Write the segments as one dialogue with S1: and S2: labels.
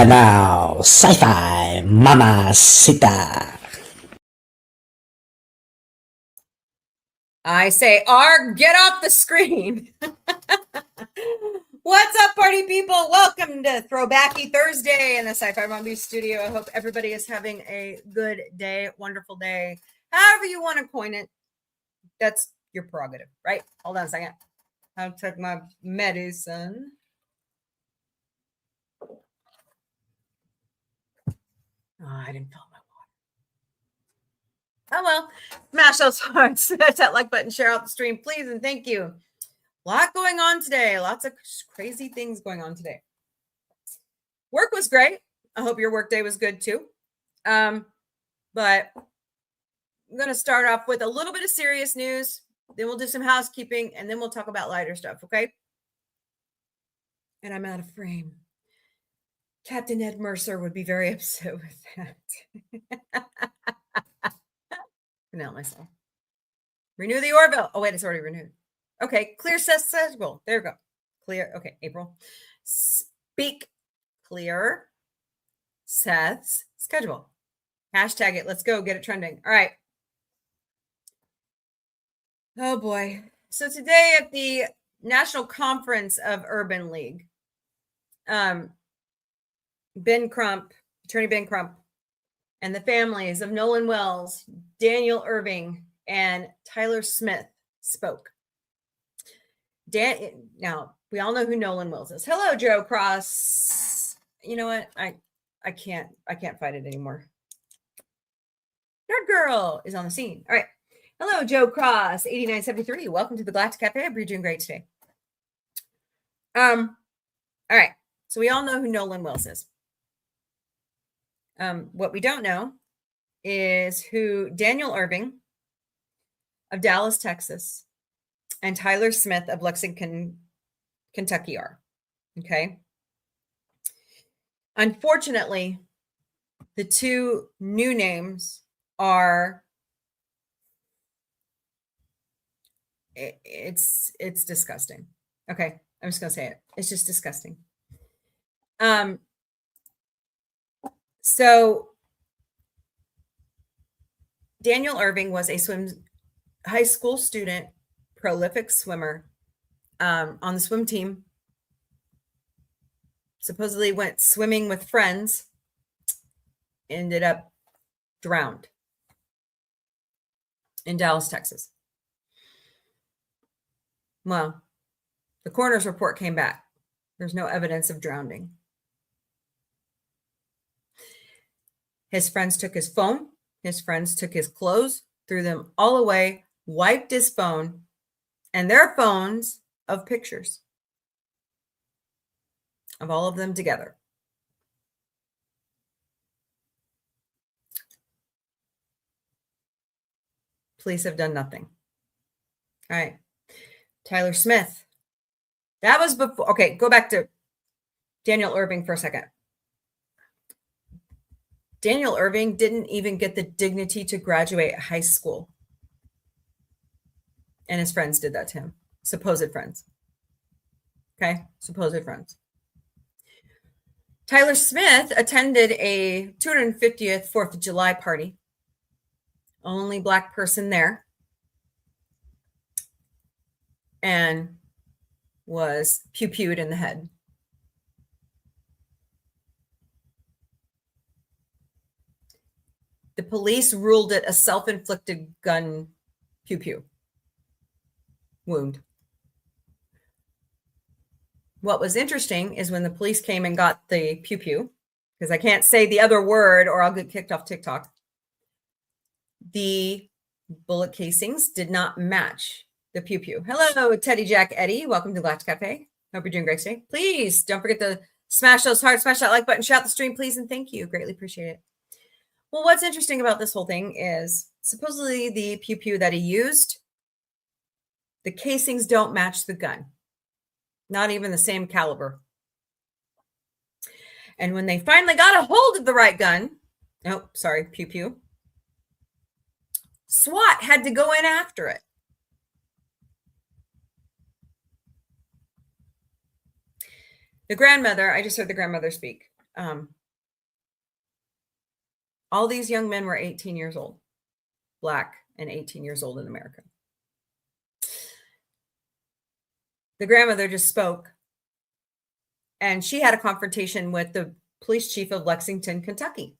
S1: And now, sci-fi mamacita.
S2: I say, R, get off the screen. What's up, party people? Welcome to Thrrowbacay Thursday in the Sci-Fi Mombie studio. I hope everybody is having a good day, wonderful day. However you want to coin it, that's your prerogative, right? Hold on a second. I'll take my medicine. Oh, I didn't fill my water. Oh, well. Smash those hearts. Smash that like button. Share out the stream, please, and thank you. A lot going on today. Lots of crazy things going on today. Work was great. I hope your work day was good too. But I'm going to start off with a little bit of serious news. Then we'll do some housekeeping, and then we'll talk about lighter stuff, okay? And I'm out of frame. Captain Ed Mercer would be very upset with that. Now myself. Renew the Orville. Oh, wait, it's already renewed. Okay, clear Seth's schedule. There we go. Clear. Okay, April. Speak clear Seth's schedule. Hashtag it. Let's go. Get it trending. All right. Oh, boy. So today at the National Conference of Urban League, Ben Crump, Attorney Ben Crump, and the families of Nolan Wells, Daniel Irving, and Tyler Smith spoke. Now, we all know who Nolan Wells is. Hello, Joe Cross. You know what? I can't fight it anymore. Nerd Girl is on the scene. All right. Hello, Joe Cross, 8973. Welcome to the Galactic Café. I hope you're doing great today. All right. So we all know who Nolan Wells is. What we don't know is who Daniel Irving of Dallas, Texas, and Tyler Smith of Lexington, Kentucky are. Okay. Unfortunately, the two new names are it's disgusting. Okay. I'm just going to say it. It's just disgusting. So Daniel Irving was a high school student, prolific swimmer, on the swim team. Supposedly went swimming with friends, ended up drowned in Dallas, Texas. Well, the coroner's report came back. There's no evidence of drowning. His friends took his phone. His friends took his clothes, threw them all away, wiped his phone and their phones of pictures of all of them together. Police have done nothing. All right. Tyler Smith. That was before. Okay, go back to Daniel Irving for a second. Daniel Irving didn't even get the dignity to graduate high school. And his friends did that to him. Supposed friends. Okay? Supposed friends. Tyler Smith attended a 250th 4th of July party. Only Black person there. And was pew-pewed in the head. The police ruled it a self-inflicted gun pew-pew wound. What was interesting is when the police came and got the pew-pew, because I can't say the other word or I'll get kicked off TikTok, the bullet casings did not match the pew-pew. Hello, Teddy Jack Eddie. Welcome to Galactic Café. Hope you're doing great today. Please don't forget to smash those hearts, smash that like button, shout the stream, please, and thank you. Greatly appreciate it. Well, what's interesting about this whole thing is supposedly the pew-pew that he used, the casings don't match the gun. Not even the same caliber. And when they finally got a hold of the right gun, pew-pew, SWAT had to go in after it. The grandmother, I just heard the grandmother speak. All these young men were 18 years old, Black and 18 years old in America. The grandmother just spoke, and she had a confrontation with the police chief of Lexington, Kentucky.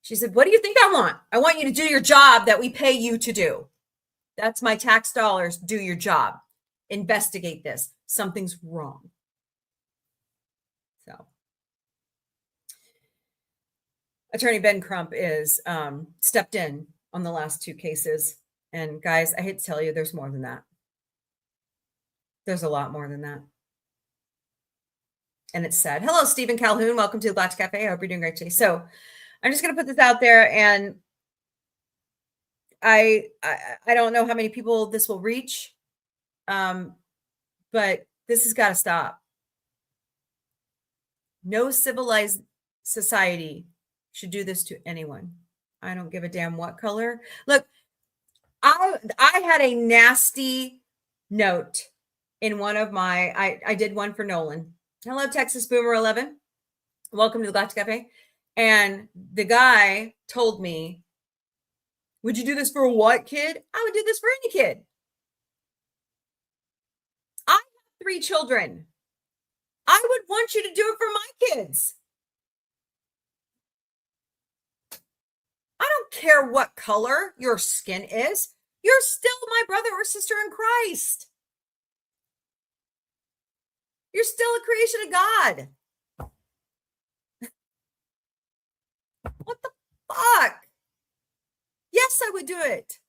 S2: She said, "What do you think I want? I want you to do your job that we pay you to do. That's my tax dollars. Do your job. Investigate this. Something's wrong." So, Attorney Ben Crump is stepped in on the last two cases. And guys, I hate to tell you, there's more than that. There's a lot more than that. And it's sad. Hello, Stephen Calhoun. Welcome to the Galactic Café. I hope you're doing great today. So I'm just going to put this out there, and I don't know how many people this will reach, but this has got to stop. No civilized society should do this to anyone. I don't give a damn what color. Look, I had a nasty note in one of my, I did one for Nolan. Hello, Texas Boomer 11. Welcome to the Galactic Café. And the guy told me, "Would you do this for a what kid?" I would do this for any kid. I have 3 children. I would want you to do it for my kids. I don't care what color your skin is. You're still my brother or sister in Christ. You're still a creation of God. What the fuck? Yes, I would do it.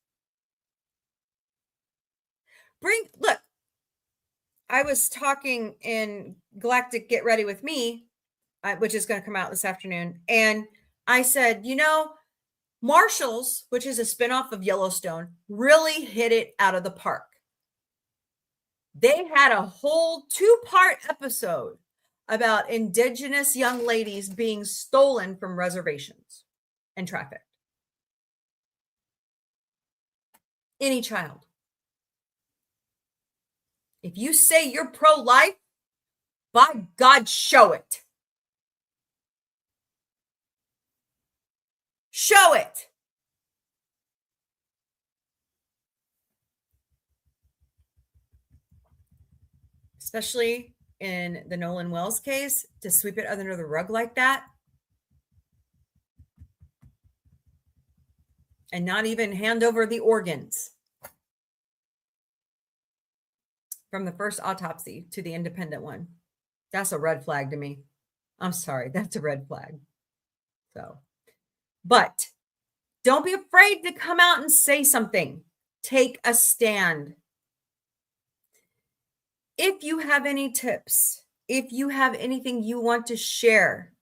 S2: Look, I was talking in Galactic Get Ready With Me, which is going to come out this afternoon. And I said, Marshalls, which is a spinoff of Yellowstone, really hit it out of the park. They had a whole 2-part episode about indigenous young ladies being stolen from reservations and trafficked. Any child. If you say you're pro-life, by God, show it. Show it. Especially in the Nolan Wells case, to sweep it under the rug like that and not even hand over the organs from the first autopsy to the independent one. That's a red flag to me. I'm sorry, that's a red flag. So, but don't be afraid to come out and say something. Take a stand. If you have any tips, if you have anything you want to share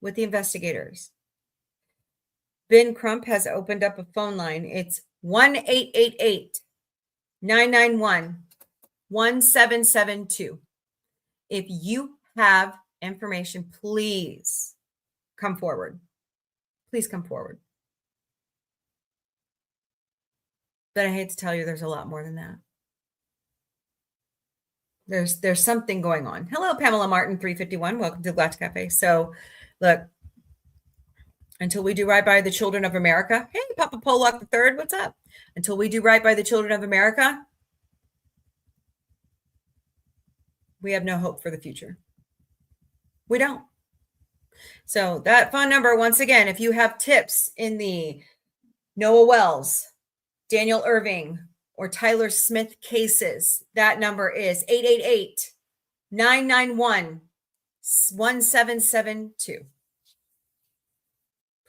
S2: with the investigators, Ben Crump has opened up a phone line. It's 1-888-991-1772. If you have information, please come forward. Please come forward. But I hate to tell you, there's a lot more than that. There's something going on. Hello, Pamela Martin, 351. Welcome to the Galactic Cafe. So, look, until we do right by the children of America. Hey, Papa Pollock III, what's up? Until we do right by the children of America, we have no hope for the future. We don't. So that phone number, once again, if you have tips in the Noah Wells, Daniel Irving, or Tyler Smith cases, that number is 888-991-1772.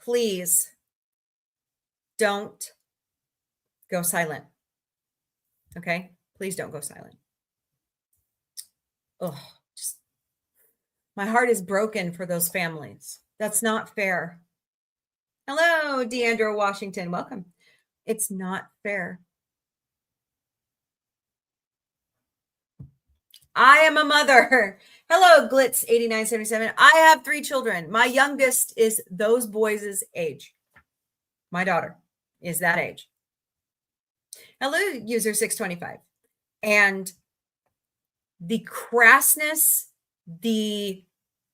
S2: Please don't go silent. Okay? Please don't go silent. Oh, just my heart is broken for those families. That's not fair. Hello, Deandra Washington. Welcome. It's not fair. I am a mother. Hello, Glitz 8977. I have 3 children. My youngest is those boys' age. My daughter is that age. Hello, user 625. And the crassness, the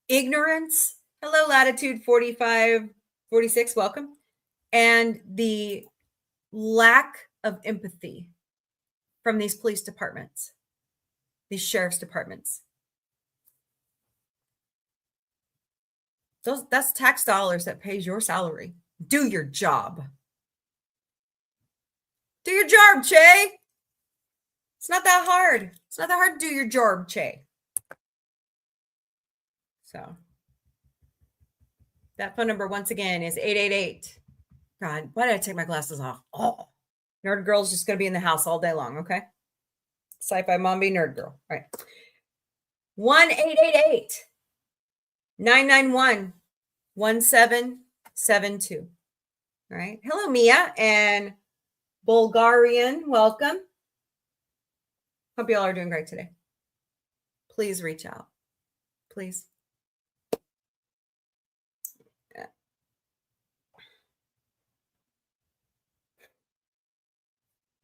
S2: ignorance. Hello, Latitude 45 46, welcome. And the lack of empathy from these police departments, these sheriff's departments. That's tax dollars that pays your salary. Do your job. Do your job, Che. It's not that hard. It's not that hard to do your job, Che. So that phone number, once again, is 888. God, why did I take my glasses off? Oh, Nerd Girl's just going to be in the house all day long, okay? Sci-Fi Mombie, Nerd Girl. All right. 1-888-991-1772. All right. Hello, Mia and Bulgarian. Welcome. Hope you all are doing great today. Please reach out. Please. Yeah.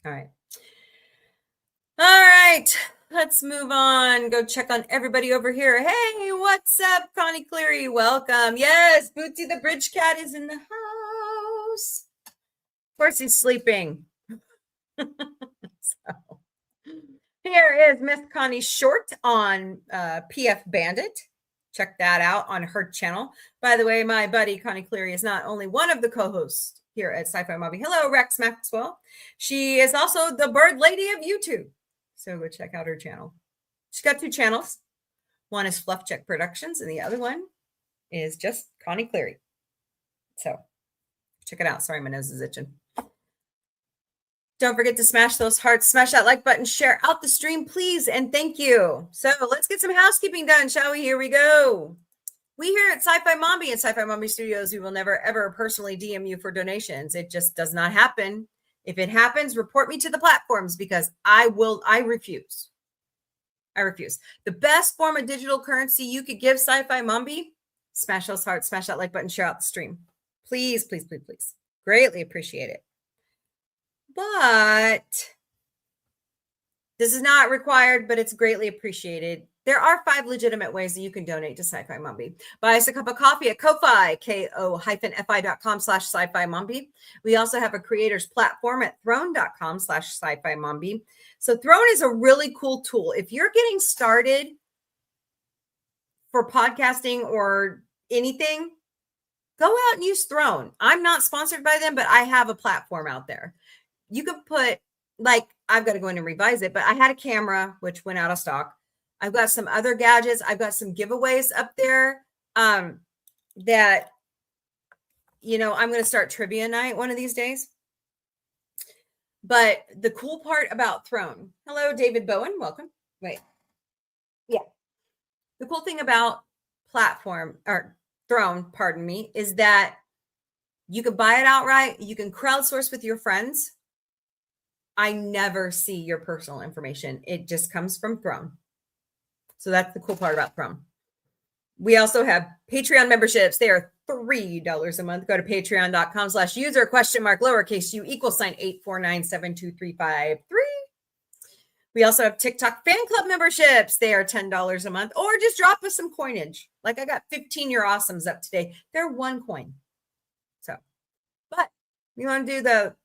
S2: All right. All right. Let's move on. Go check on everybody over here. Hey, what's up, Connie Cleary? Welcome. Yes, Bootsy the Bridge Cat is in the house. Of course, he's sleeping. So, here is Miss Connie Short on PF Bandit. Check that out on her channel. By the way, my buddy Connie Cleary is not only one of the co-hosts here at Sci-Fi Mombie. Hello, Rex Maxwell. She is also the bird lady of YouTube. So go check out her channel. She's got two channels. One is Fluff Check Productions, and the other one is just Connie Cleary. So check it out. Sorry, my nose is itching. Don't forget to smash those hearts, smash that like button, share out the stream, please, and thank you. So let's get some housekeeping done, shall we? Here we go. We here at Sci-Fi Mombie and Sci-Fi Mombie Studios, we will never, ever personally DM you for donations. It just does not happen. If it happens, report me to the platforms because I refuse. I refuse. The best form of digital currency you could give Sci-Fi Mombie, smash those hearts, smash that like button, share out the stream. Please, please, please, please. Greatly appreciate it. But this is not required, but it's greatly appreciated. There are 5 legitimate ways that you can donate to Sci-Fi Mombie. Buy us a cup of coffee at Ko-Fi, ko-fi.com/Sci-Fi Mombie. We also have a creators platform at throne.com/Sci-Fi Mombie. So Throne is a really cool tool. If you're getting started for podcasting or anything, go out and use Throne. I'm not sponsored by them, but I have a platform out there. You could put, like, I've got to go in and revise it, but I had a camera, which went out of stock. I've got some other gadgets. I've got some giveaways up there that, you know, I'm going to start trivia night one of these days. But the cool part about Throne, hello, David Bowen, welcome. Wait. Yeah. The cool thing about Throne, pardon me, is that you can buy it outright. You can crowdsource with your friends. I never see your personal information. It just comes from Throne. So that's the cool part about Throne. We also have Patreon memberships. They are $3 a month. Go to patreon.com/user $8497235. We also have TikTok fan club memberships. They are $10 a month, or just drop us some coinage. Like I got 15 You're Awesomes up today. They're 1 coin. So, but you want to do the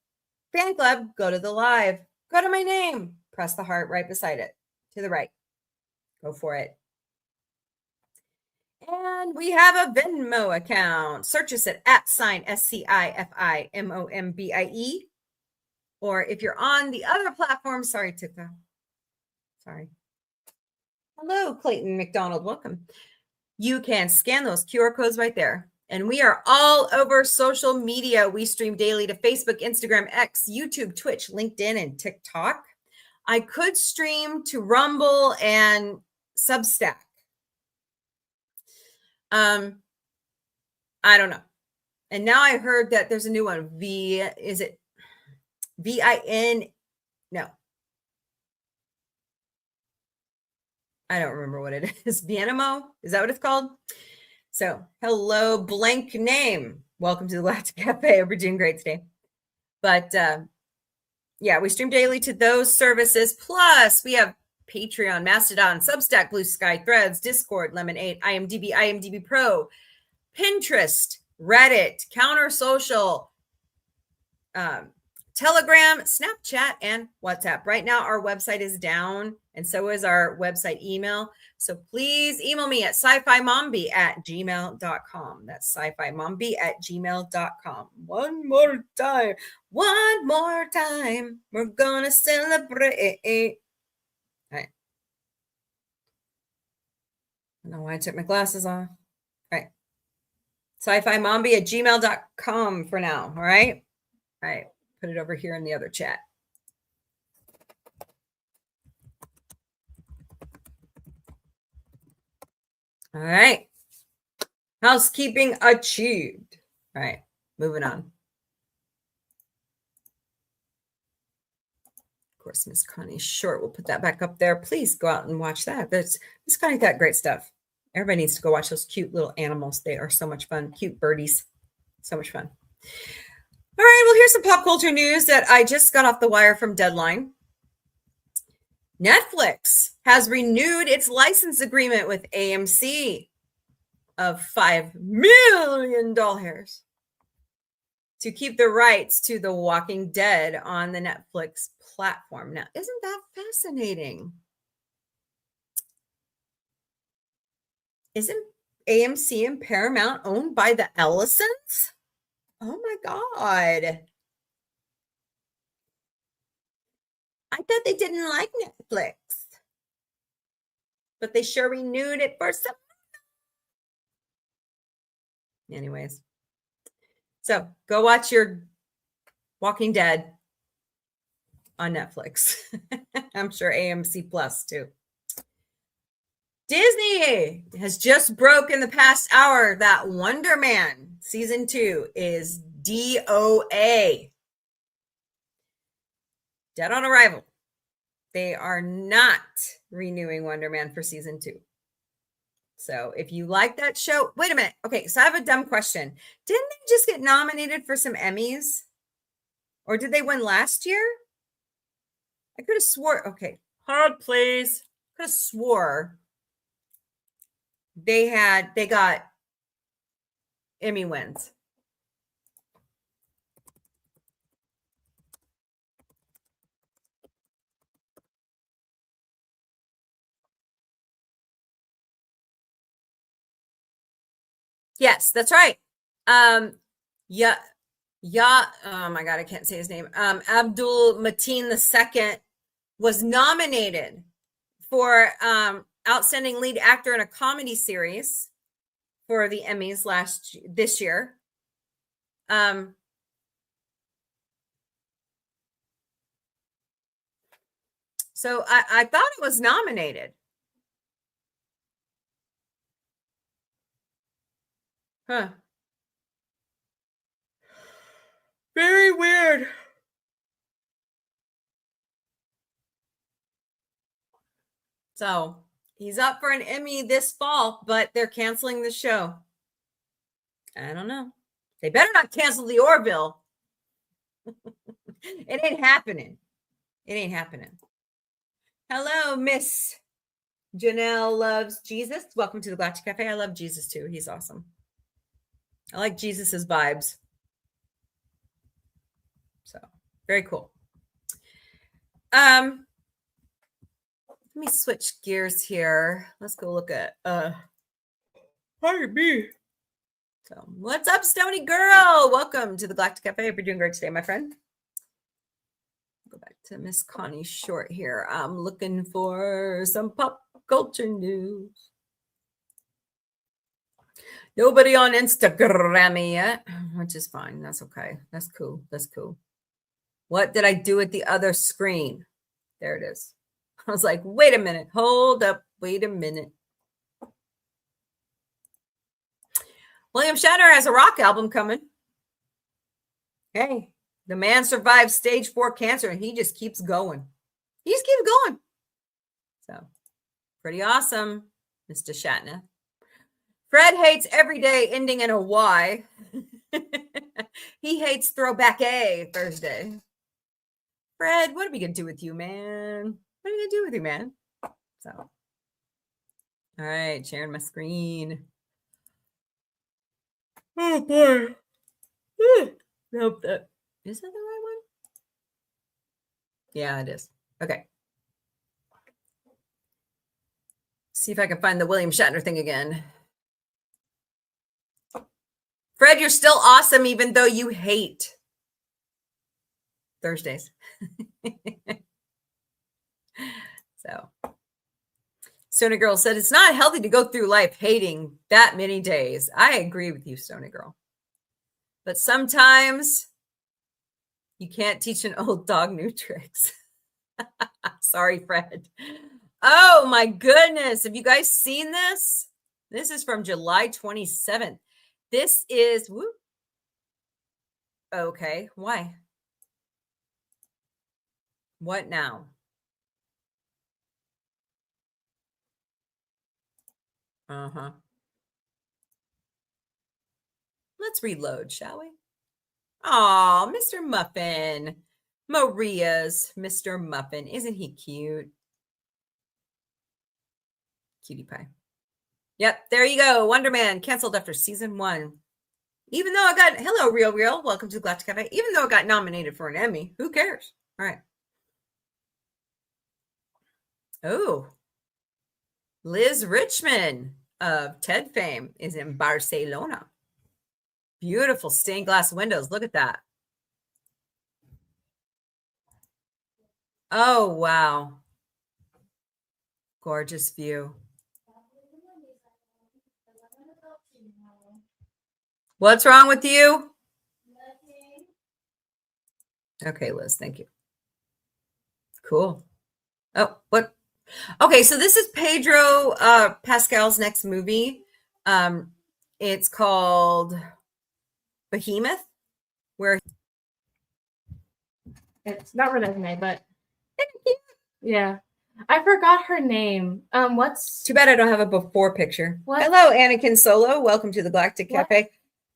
S2: fan club, go to the live, go to my name, press the heart right beside it to the right. Go for it. And we have a Venmo account. Search us at @SCI-FI Mombie. Or if you're on the other platform, sorry, TikTok. Sorry. Hello, Clayton McDonald. Welcome. You can scan those QR codes right there. And we are all over social media. We stream daily to Facebook, Instagram, X, YouTube, Twitch, LinkedIn, and TikTok. I could stream to Rumble and Substack. I don't know. And now I heard that there's a new one. Is it VIN? No. I don't remember what it is. Vienamo? Is that what it's called? So, hello, blank name. Welcome to the Galactic Café. We're doing great today. But yeah, we stream daily to those services. Plus, we have Patreon, Mastodon, Substack, Blue Sky, Threads, Discord, Lemonade, IMDb, IMDb Pro, Pinterest, Reddit, Counter Social, Telegram, Snapchat, and WhatsApp. Right now, our website is down, and so is our website email. So please email me at sci-fi-mombie@gmail.com. That's sci-fi-mombie@gmail.com. One more time. We're going to celebrate. All right. I don't know why I took my glasses off. All right. sci-fi-mombie@gmail.com for now. All right. All right. Put it over here in the other chat. All right. Housekeeping achieved. All right. Moving on. Of course, Miss Connie Short. We'll put that back up there. Please go out and watch that. Miss Connie got great stuff. Everybody needs to go watch those cute little animals. They are so much fun. Cute birdies. So much fun. All right. Well, here's some pop culture news that I just got off the wire from Deadline. Netflix has renewed its license agreement with AMC of $5 million to keep the rights to The Walking Dead on the Netflix platform. Now, isn't that fascinating? Isn't AMC and Paramount owned by the Ellisons? Oh my God. I thought they didn't like Netflix, but they sure renewed it for some. Anyways, so go watch your Walking Dead on Netflix. I'm sure AMC Plus too. Disney has just broke in the past hour that Wonder Man season 2 is DOA. Dead on arrival. They are not renewing Wonder Man for season 2. So if you like that show, wait a minute. Okay, so I have a dumb question. Didn't they just get nominated for some Emmys? Or did they win last year? I could have swore. Okay, hold please. Could have swore they got Emmy wins. Yes, that's right. Yeah. Oh my God, I can't say his name. Abdul Mateen II was nominated for outstanding lead actor in a comedy series for the Emmys this year. So I thought it was nominated. Huh. Very weird. So he's up for an Emmy this fall, but they're canceling the show. I don't know. They better not cancel the Orville. It ain't happening. It ain't happening. Hello, Miss Janelle loves Jesus. Welcome to the Galactic Café. I love Jesus too. He's awesome. I like Jesus's vibes. So very cool. Let me switch gears here. Let's go look at pardon me. So what's up, Stony Girl? Welcome to the Galactic Cafe. Hope you're doing great today, my friend. Go back to Miss Connie Short here. I'm looking for some pop culture news. Nobody on Instagram yet, which is fine. That's okay. That's cool. That's cool. What did I do with the other screen? There it is. I was like, wait a minute. Hold up. Wait a minute. William Shatner has a rock album coming. Hey, the man survived stage 4 cancer and he just keeps going. He just keeps going. So, pretty awesome, Mr. Shatner. Fred hates every day ending in a Y. He hates Thrrowbacay Thursday. Fred, what are we going to do with you, man? What are we going to do with you, man? So, all right, sharing my screen. Oh boy. Nope. Is that the right one? Yeah, it is. Okay. See if I can find the William Shatner thing again. Fred, you're still awesome, even though you hate Thursdays. So, Stony Girl said, it's not healthy to go through life hating that many days. I agree with you, Stony Girl. But sometimes you can't teach an old dog new tricks. Sorry, Fred. Oh, my goodness. Have you guys seen this? This is from July 27th. This is, whoop. Okay, why? What now? Uh-huh. Let's reload, shall we? Oh, Mr. Muffin. Maria's Mr. Muffin. Isn't he cute? Cutie pie. Yep, there you go. Wonder Man canceled after season 1. Even though I got, hello, Real. Welcome to Galactic Café. Even though I got nominated for an Emmy, who cares? All right. Oh, Liz Richmond of TED fame is in Barcelona. Beautiful stained glass windows. Look at that. Oh, wow. Gorgeous view. What's wrong with you? Okay, Liz, thank you. Cool. Oh, what? Okay, so this is Pedro Pascal's next movie. It's called Behemoth, where
S3: it's not Renee, but yeah. I forgot her name. What's
S2: too bad I don't have a before picture.
S3: What?
S2: Hello, Anakin Solo. Welcome to the Galactic Cafe.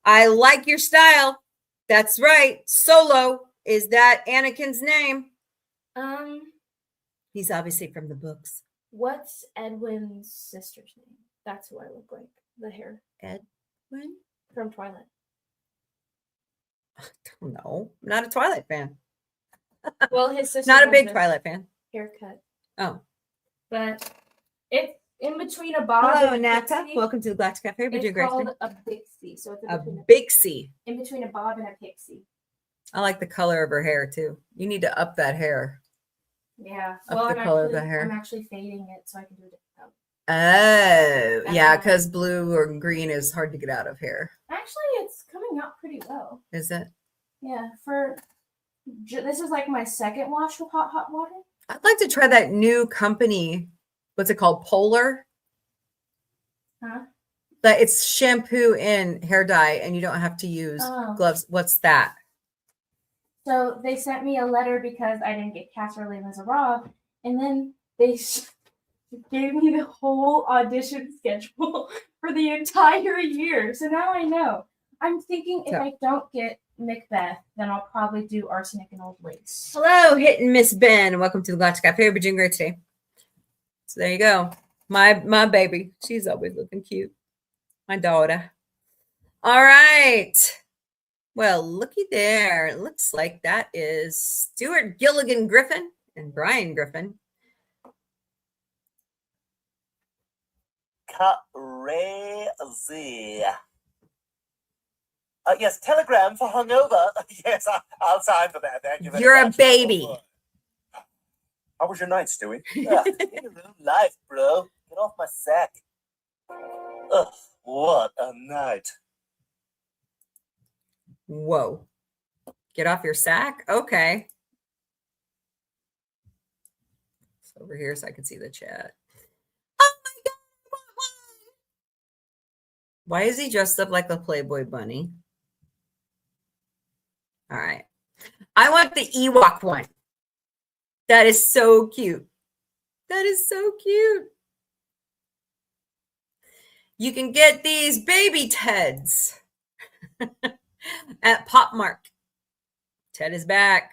S2: I like your style. That's right. Solo is that Anakin's name. He's obviously from the books.
S3: What's Edwin's sister's name? That's who I look like. The hair.
S2: Edwin?
S3: From Twilight.
S2: I don't know. I'm not a Twilight fan.
S3: Well, his sister.
S2: Not a big Twilight fan.
S3: Haircut.
S2: Oh.
S3: But it's in between a bob.
S2: Hello,
S3: and a
S2: Nata.
S3: pixie.
S2: Welcome to the Galactic Cafe.
S3: It's called a pixie. So it's
S2: a pixie.
S3: In between a bob and a pixie.
S2: I like the color of her hair too. You need to up that hair.
S3: Yeah.
S2: Up the color of the hair.
S3: I'm actually fading it so I can do a different color.
S2: Oh, yeah, because blue or green is hard to get out of hair.
S3: Actually, it's coming out pretty well.
S2: Is it?
S3: Yeah. This is like my second wash with hot water.
S2: I'd like to try that new company. What's it called? Polar?
S3: Huh?
S2: But it's shampoo and hair dye, and you don't have to use gloves. What's that?
S3: So they sent me a letter because I didn't get cast for Les Miserables, and then they gave me the whole audition schedule for the entire year. So now I know. I'm thinking if I don't get Macbeth, then I'll probably do Arsenic and Old Lace.
S2: Hello, Hitting Miss Ben. Welcome to the Galactic Cafe. We're doing great today. So there you go. My baby. She's always looking cute. My daughter. All right. Well, looky there. It looks like that is Stuart Gilligan Griffin and Brian Griffin.
S4: Crazy. Yes, telegram for hungover. Yes, I'll sign for that. Thank you very
S2: You're
S4: much.
S2: a baby.
S4: How was your night, Stewie? In your own life, bro. Get off my sack. Ugh, what a night.
S2: Whoa. Get off your sack? Okay. So over here so I can see the chat. Oh my God. Why is he dressed up like a Playboy bunny? All right. I want the Ewok one. That is so cute. That is so cute. You can get these baby Teds at Pop Mart. Ted is back.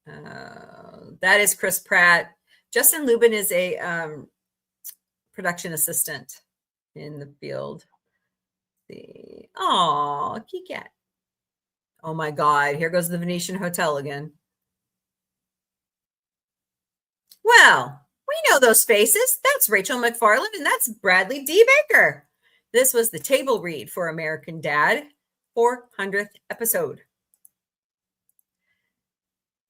S2: That is Chris Pratt. Justin Lubin is a production assistant in the field. Oh, kitty cat. Oh my God, here goes the Venetian Hotel again. Well, we know those faces. That's Rachel McFarland and that's Bradley D. Baker. This was the table read for American Dad, 400th episode.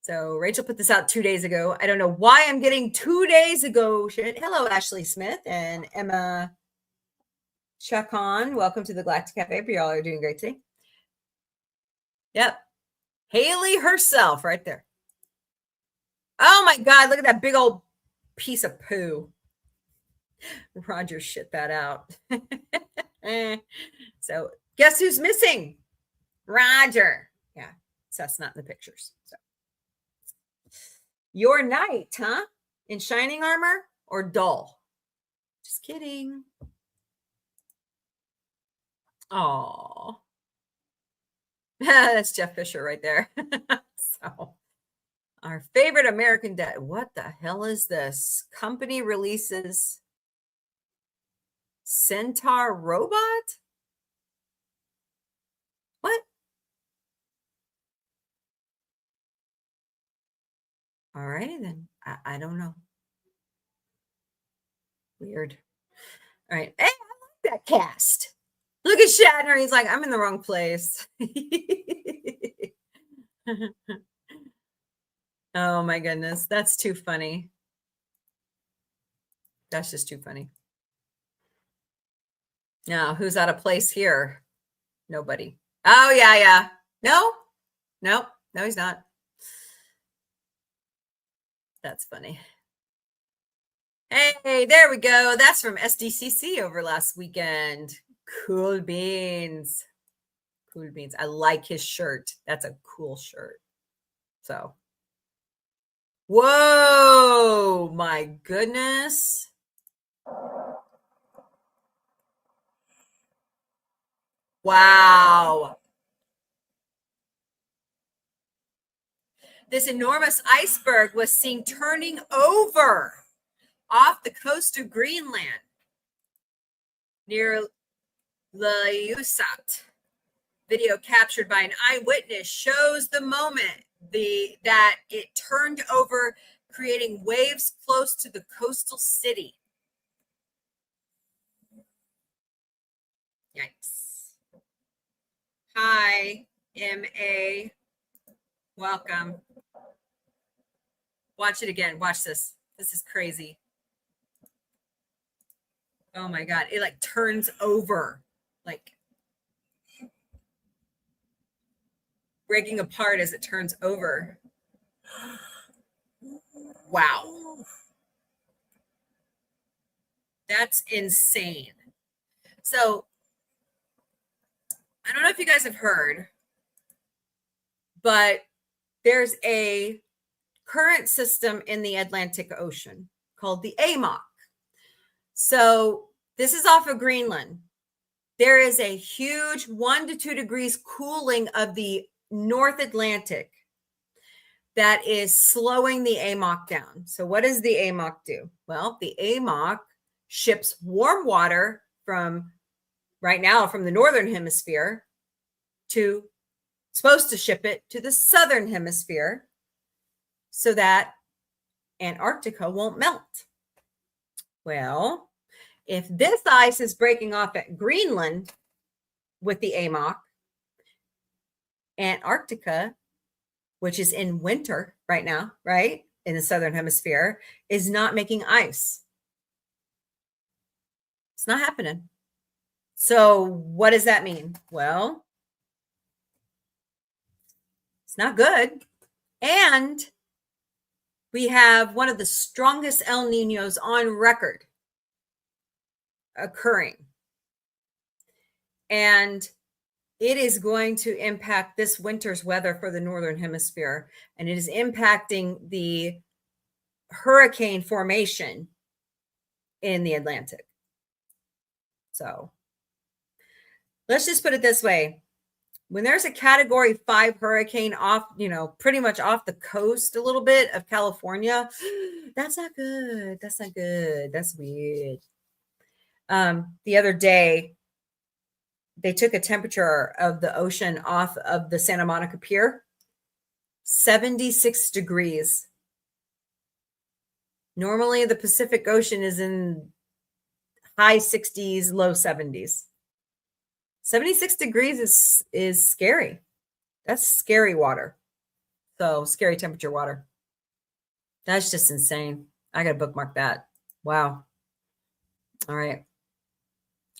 S2: So Rachel put this out 2 days ago. I don't know why I'm getting 2 days ago shit. Hello, Ashley Smith and Emma Chacon. Welcome to the Galactic Café. You all are doing great today. Yep. Haley herself right there. Oh my God, look at that big old piece of poo. Roger shit that out. So guess who's missing? Roger. Yeah, Seth's not in the pictures. So your knight, huh? In shining armor or dull? Just kidding. Oh, that's Jeff Fisher right there. So our favorite American Dad. What the hell is this? Company releases Centaur robot? What? All righty then. I don't know. Weird. All right. Hey, I like that cast. Look at Shatner. He's like, I'm in the wrong place. Oh my goodness. That's too funny. That's just too funny. Now, who's out of place here? Nobody. Oh, yeah. No, he's not. That's funny. Hey, there we go. That's from SDCC over last weekend. Cool beans. Cool beans. I like his shirt. That's a cool shirt. So, whoa, my goodness. Wow. This enormous iceberg was seen turning over off the coast of Greenland near Layusat. Video captured by an eyewitness shows the moment that it turned over, creating waves close to the coastal city. Yikes. Hi, M.A. Welcome. Watch it again. Watch this. This is crazy. Oh my God. It like turns over, like breaking apart as it turns over. Wow. That's insane. So I don't know if you guys have heard, but there's a current system in the Atlantic Ocean called the AMOC. So this is off of Greenland. There is a huge 1 to 2 degrees cooling of the North Atlantic that is slowing the AMOC down. So what does the AMOC do? Well, the AMOC ships warm water from right now from the Northern Hemisphere to supposed to ship it to the Southern Hemisphere so that Antarctica won't melt. Well, if this ice is breaking off at Greenland with the AMOC, Antarctica, which is in winter right now, right, in the Southern Hemisphere, is not making ice. It's not happening. So what does that mean? Well, it's not good. And we have one of the strongest El Niños on record occurring. And it is going to impact this winter's weather for the Northern Hemisphere. And it is impacting the hurricane formation in the Atlantic. So let's just put it this way. When there's a Category 5 hurricane off, pretty much off the coast a little bit of California, that's not good. That's not good. That's weird. the other day, they took a temperature of the ocean off of the Santa Monica Pier, 76 degrees. Normally, the Pacific Ocean is in high 60s, low 70s. 76 degrees is scary. That's scary water. So scary temperature water. That's just insane. I got to bookmark that. Wow. All right.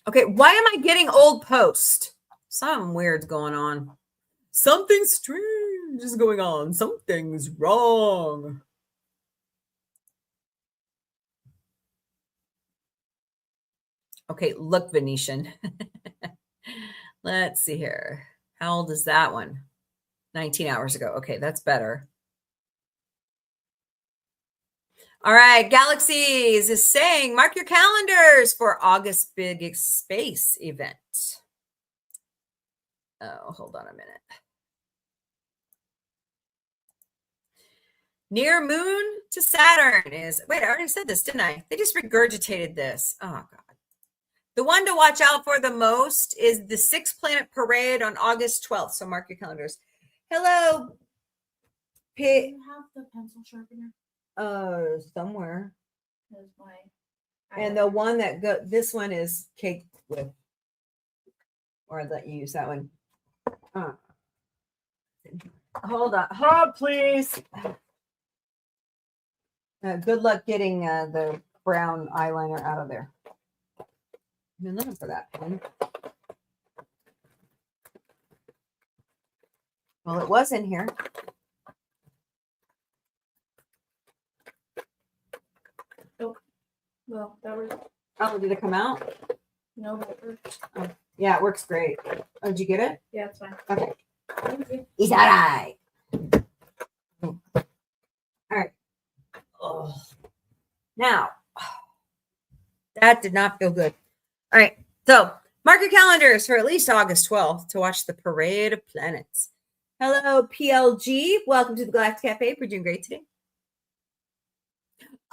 S2: Okay. Why am I getting old post? Something weird's going on. Something strange is going on. Something's wrong. Okay. Look, Venetian. Let's see here. How old is that one? 19 hours ago. Okay, that's better. All right, Galaxies is saying, mark your calendars for August Big Space event. Oh, hold on a minute. Near moon to Saturn is, wait, I already said this, didn't I? They just regurgitated this. Oh, God. The one to watch out for the most is the 6-planet parade on August 12th. So mark your calendars. Hello.
S3: Do you have the pencil sharpener?
S2: Somewhere.
S3: My
S2: And the one that this one is cake with, or I'd let you use that one. Hold on. Hold, please. Good luck getting the brown eyeliner out of there. I've been looking for that pen. Well, it was in here.
S3: Oh, well, that was
S2: Oh, did it come out?
S3: no better.
S2: Oh, yeah, it works great. Oh, did you get it?
S3: Yeah, it's fine.
S2: Okay.
S3: Thank you.
S2: Is that right? All right. Oh. Now, that did not feel good. All right. So, mark your calendars for at least August 12th to watch the Parade of Planets. Hello, PLG. Welcome to the Galactic Café. We're doing great today.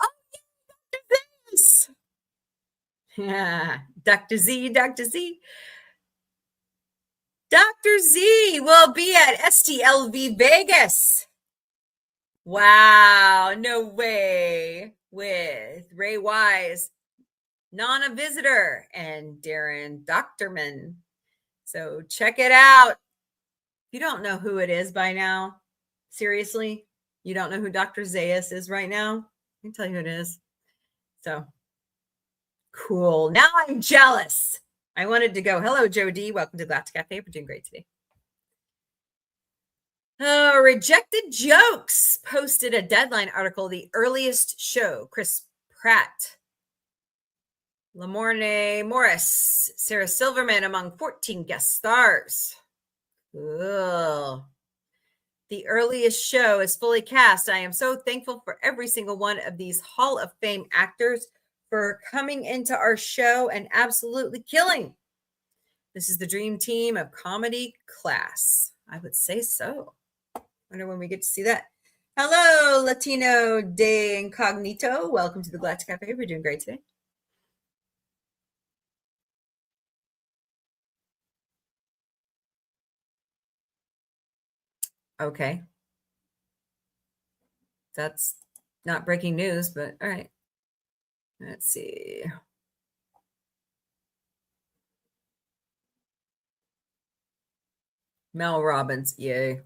S2: Oh, Dr. Z. Yeah, Dr. Z, Dr. Z. Dr. Z will be at STLV Vegas. Wow, no way. With Ray Wise, Nana Visitor, and Darren Doctorman. So check it out. If you don't know who it is by now, seriously, you don't know who Dr. Zayas is right now? I can tell you who it is. So cool. Now I'm jealous. I wanted to go. Hello, Joe D. Welcome to Galactic Café. We're doing great today. Rejected Jokes posted a deadline article, The Earliest Show. Chris Pratt, Lamorne Morris, Sarah Silverman among 14 guest stars. Cool. The Earliest Show is fully cast. I am so thankful for every single one of these Hall of Fame actors for coming into our show and absolutely killing. This is the dream team of comedy class. I would say so. Wonder when we get to see that. Hello, Latino de Incognito. Welcome to the Galactic Café. We're doing great today. Okay. That's not breaking news, but all right. Let's see. Mel Robbins, yay.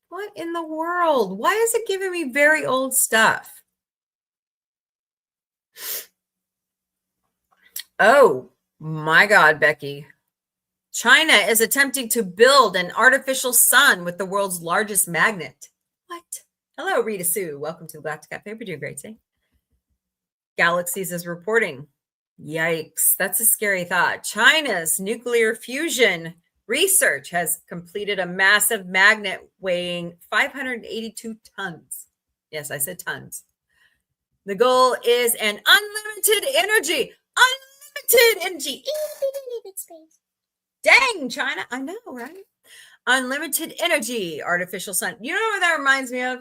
S2: What in the world? Why is it giving me very old stuff? Oh, my God, Becky. China is attempting to build an artificial sun with the world's largest magnet. What? Hello, Rita Sue. Welcome to the Galactic Café. We're doing great today. Galaxies is reporting. Yikes. That's a scary thought. China's nuclear fusion research has completed a massive magnet weighing 582 tons. Yes, I said tons. The goal is an unlimited energy. Unlimited energy. Dang, China. I know, right? Unlimited energy, artificial sun. You know what that reminds me of?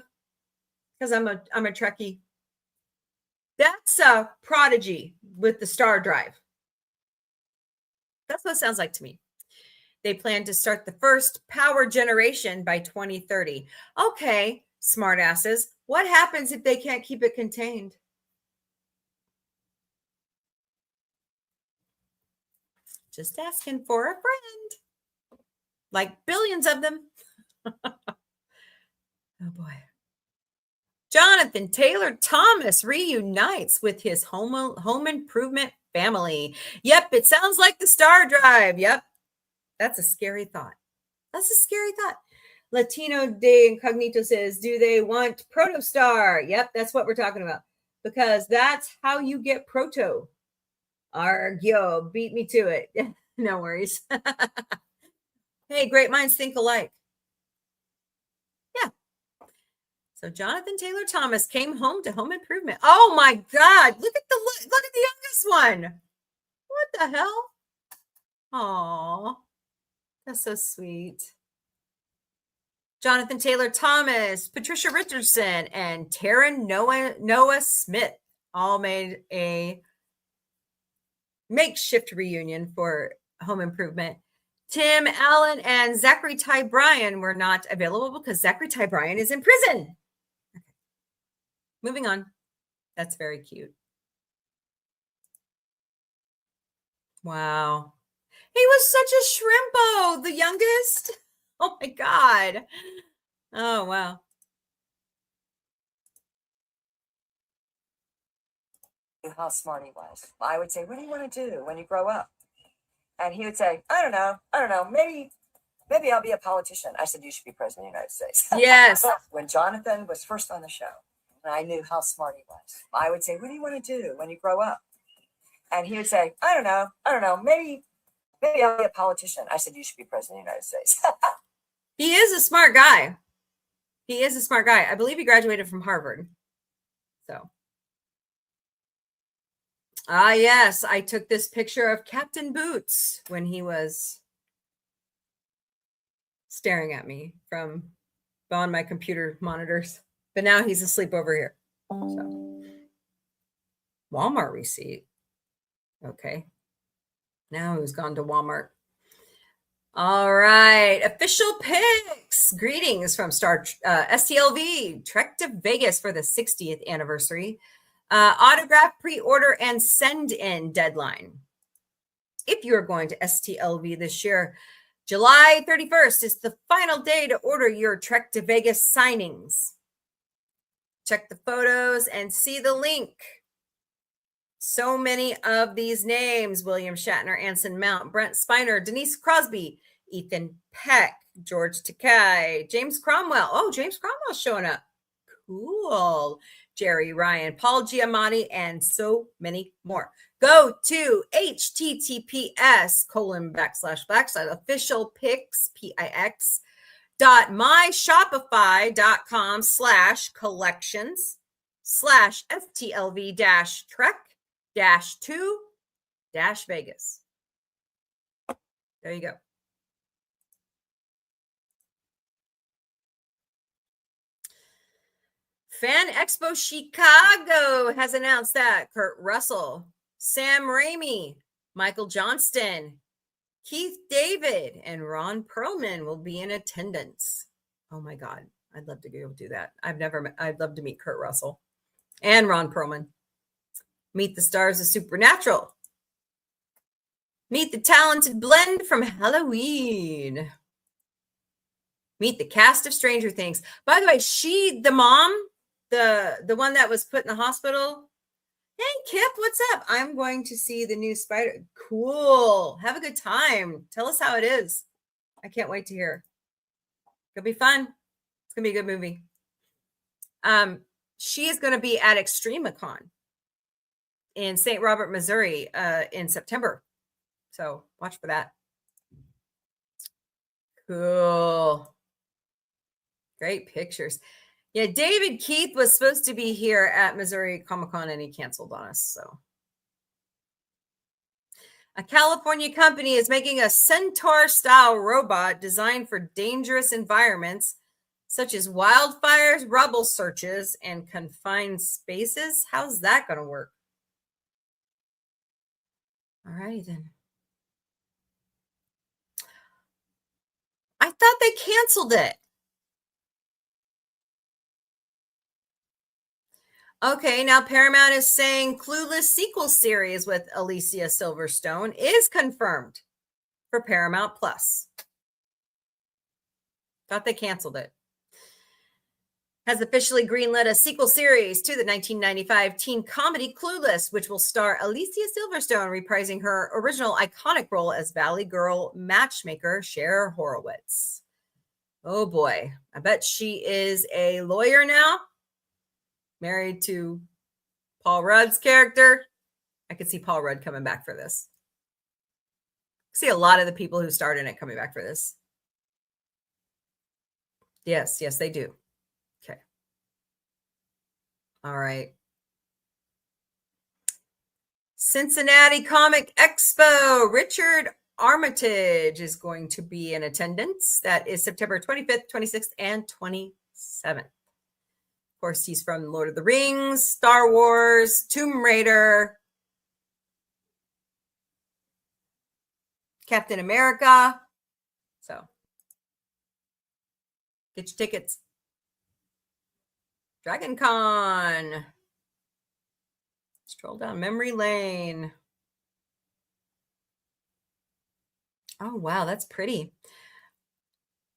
S2: Because I'm a Trekkie. That's Prodigy with the Star Drive. That's what it sounds like to me. They plan to start the first power generation by 2030. Okay, smartasses. What happens if they can't keep it contained? Just asking for a friend. Like billions of them. Oh boy. Jonathan Taylor Thomas reunites with his home improvement family. Yep, it sounds like the Star Drive. Yep. That's a scary thought. That's a scary thought. Latino de Incognito says, do they want Protostar? Yep, that's what we're talking about. Because that's how you get proto. Argyo, beat me to it. No worries. Hey, great minds think alike. Yeah. So Jonathan Taylor Thomas came home to home improvement. Oh my God. Look at the youngest one. What the hell? Aw. That's so sweet. Jonathan Taylor Thomas, Patricia Richardson, and Taryn Noah Smith all made a makeshift reunion for home improvement. Tim Allen and Zachary Ty Bryan were not available because Zachary Ty Bryan is in prison. Okay. Moving on. That's very cute. Wow. He was such a shrimpo, the youngest. Oh my God. Oh, wow.
S5: How smart he was. I would say, what do you want to do when you grow up? And he would say, I don't know, maybe I'll be a politician. I said, you should be president of the United States.
S2: Yes.
S5: When Jonathan was first on the show, and I knew how smart he was, I would say, what do you want to do when you grow up? And he would say, I don't know, maybe I'll be a politician. I said, you should be president of the United States.
S2: He is a smart guy. He is a smart guy. I believe he graduated from Harvard. So. Ah, yes. I took this picture of Captain Boots when he was staring at me from on my computer monitors. But now he's asleep over here. So. Walmart receipt. Okay. Now he's gone to Walmart. All right. Official picks. Greetings from STLV. Trek to Vegas for the 60th anniversary. Autograph pre-order and send-in deadline. If you're going to STLV this year, July 31st is the final day to order your Trek to Vegas signings. Check the photos and see the link. So many of these names: William Shatner, Anson Mount, Brent Spiner, Denise Crosby, Ethan Peck, George Takei, James Cromwell. Oh, James Cromwell's showing up. Cool. Jerry Ryan, Paul Giamatti, and so many more. Go to https://myshopify.com/collections/FTLV-trek-2-Vegas. There you go. Fan Expo Chicago has announced that Kurt Russell, Sam Raimi, Michael Johnston, Keith David, and Ron Perlman will be in attendance. Oh my God. I'd love to go do that. I'd love to meet Kurt Russell and Ron Perlman. Meet the stars of Supernatural. Meet the talented blend from Halloween. Meet the cast of Stranger Things. By the way, the mom, the one that was put in the hospital. Hey, Kip, what's up? I'm going to see the new Spider. Cool. Have a good time. Tell us how it is. I can't wait to hear. It'll be fun. It's going to be a good movie. She is going to be at ExtremeCon in St. Robert, Missouri in September. So watch for that. Cool. Great pictures. Yeah, David Keith was supposed to be here at Missouri Comic-Con and he canceled on us. So a California company is making a centaur-style robot designed for dangerous environments such as wildfires, rubble searches, and confined spaces. How's that going to work? All righty then. I thought they canceled it. Okay, now Paramount is saying Clueless sequel series with Alicia Silverstone is confirmed for Paramount Plus. Thought they canceled it. Has officially greenlit a sequel series to the 1995 teen comedy Clueless, which will star Alicia Silverstone reprising her original iconic role as Valley Girl matchmaker Cher Horowitz. Oh boy, I bet she is a lawyer now, married to Paul Rudd's character. I could see Paul Rudd coming back for this. I see a lot of the people who starred in it coming back for this. Yes, they do. Okay. All right. Cincinnati Comic Expo. Richard Armitage is going to be in attendance. That is September 25th, 26th, and 27th. Of course, he's from Lord of the Rings, Star Wars, Tomb Raider, Captain America. So get your tickets. Dragon Con. Stroll down memory lane. Oh, wow, that's pretty.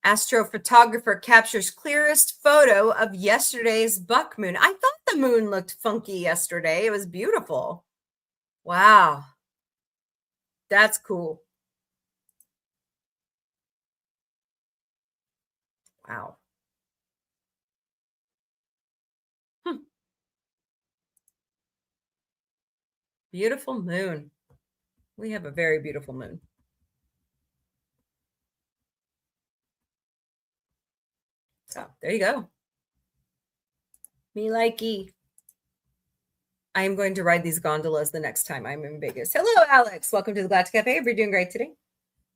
S2: Astrophotographer captures clearest photo of yesterday's buck moon. I thought the moon looked funky yesterday. It was beautiful. Wow. That's cool. Wow. Beautiful moon. We have a very beautiful moon. So there you go. Me likey. I am going to ride these gondolas the next time I'm in Vegas. Hello, Alex. Welcome to the Galactic Café. Hope you're doing great today.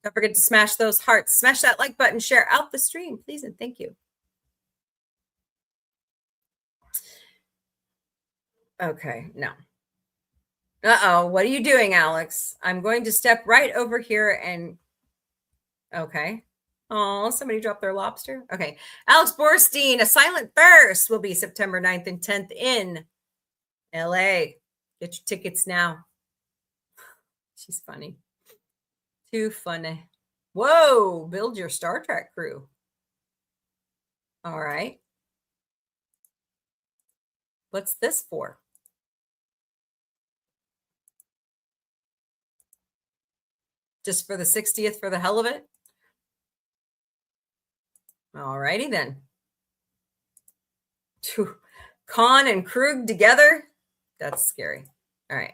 S2: Don't forget to smash those hearts. Smash that like button. Share out the stream, please, and thank you. Okay, no. Uh-oh, what are you doing, Alex? I'm going to step right over here and... Okay. Oh, somebody dropped their lobster. Okay. Alex Borstein, A Silent Thirst will be September 9th and 10th in LA. Get your tickets now. She's funny. Too funny. Whoa, build your Star Trek crew. All right. What's this for? Just for the 60th for the hell of it? All righty then. Khan and Krug together? That's scary. All right.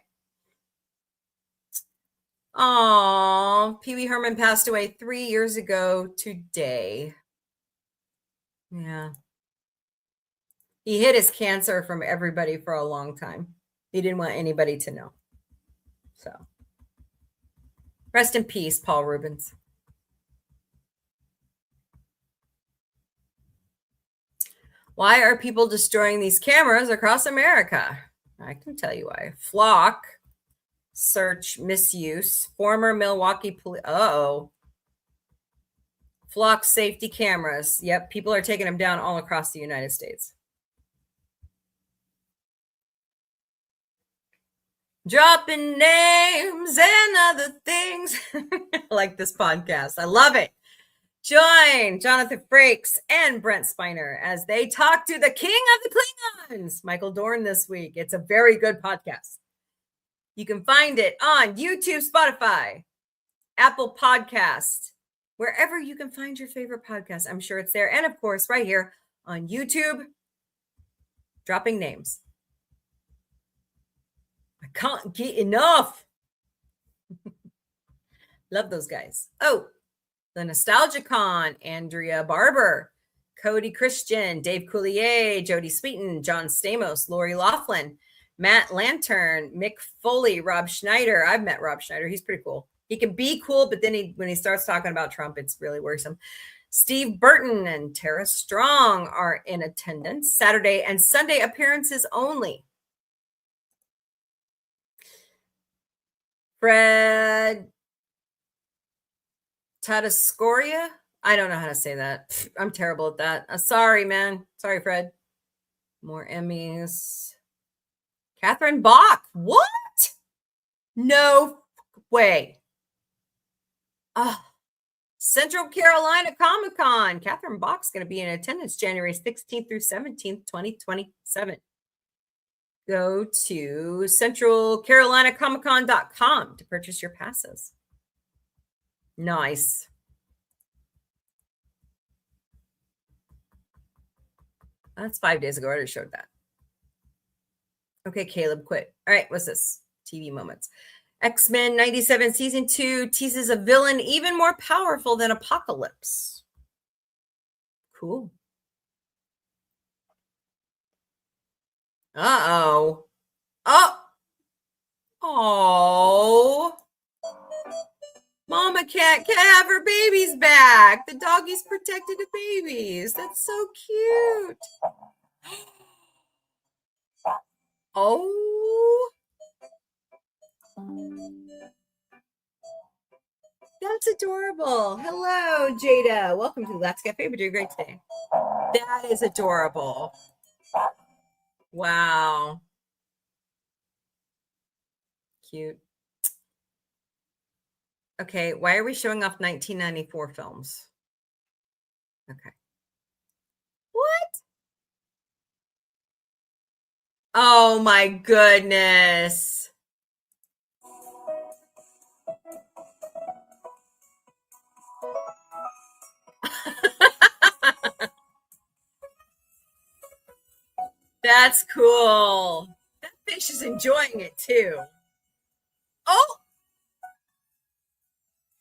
S2: Oh, Pee Wee Herman passed away 3 years ago today. Yeah. He hid his cancer from everybody for a long time. He didn't want anybody to know. So, rest in peace, Paul Rubens. Why are people destroying these cameras across America? I can tell you why. Flock, search misuse, former Milwaukee police. Uh-oh. Flock safety cameras. Yep, people are taking them down all across the United States. Dropping names and other things. I like this podcast. I love it. Join Jonathan Frakes and Brent Spiner as they talk to the king of the Klingons, Michael Dorn, this week. It's a very good podcast. You can find it on YouTube, Spotify, Apple Podcasts, wherever you can find your favorite podcast. I'm sure it's there. And of course, right here on YouTube, Dropping Names. I can't get enough. Love those guys. Oh, the Nostalgia Con, Andrea Barber, Cody Christian, Dave Coulier, Jody Sweeten, John Stamos, Lori Laughlin, Matt Lantern, Mick Foley, Rob Schneider. I've met Rob Schneider. He's pretty cool. He can be cool, but then when he starts talking about Trump, it's really worrisome. Steve Burton and Tara Strong are in attendance. Saturday and Sunday appearances only. Fred Tadascoria. I don't know how to say that. I'm terrible at that. Sorry, man. Sorry, Fred. More Emmys. Catherine Bach. What? No way. Central Carolina Comic-Con. Catherine Bach's going to be in attendance January 16th through 17th, 2027. Go to centralcarolinacomiccon.com to purchase your passes. Nice. That's 5 days ago. I already showed that. Okay, Caleb, quit. All right, what's this? TV moments. X-Men 97 Season 2 teases a villain even more powerful than Apocalypse. Cool. Uh-oh. Oh. Mama cat can't have her babies back. The doggy's protected the babies. That's so cute. Oh. That's adorable. Hello, Jada. Welcome to the Galactic Café. We're doing great today. That is adorable. Wow. Cute. Okay, why are we showing off 1994 films? Okay. What? Oh my goodness. That's cool. That fish is enjoying it too. Oh!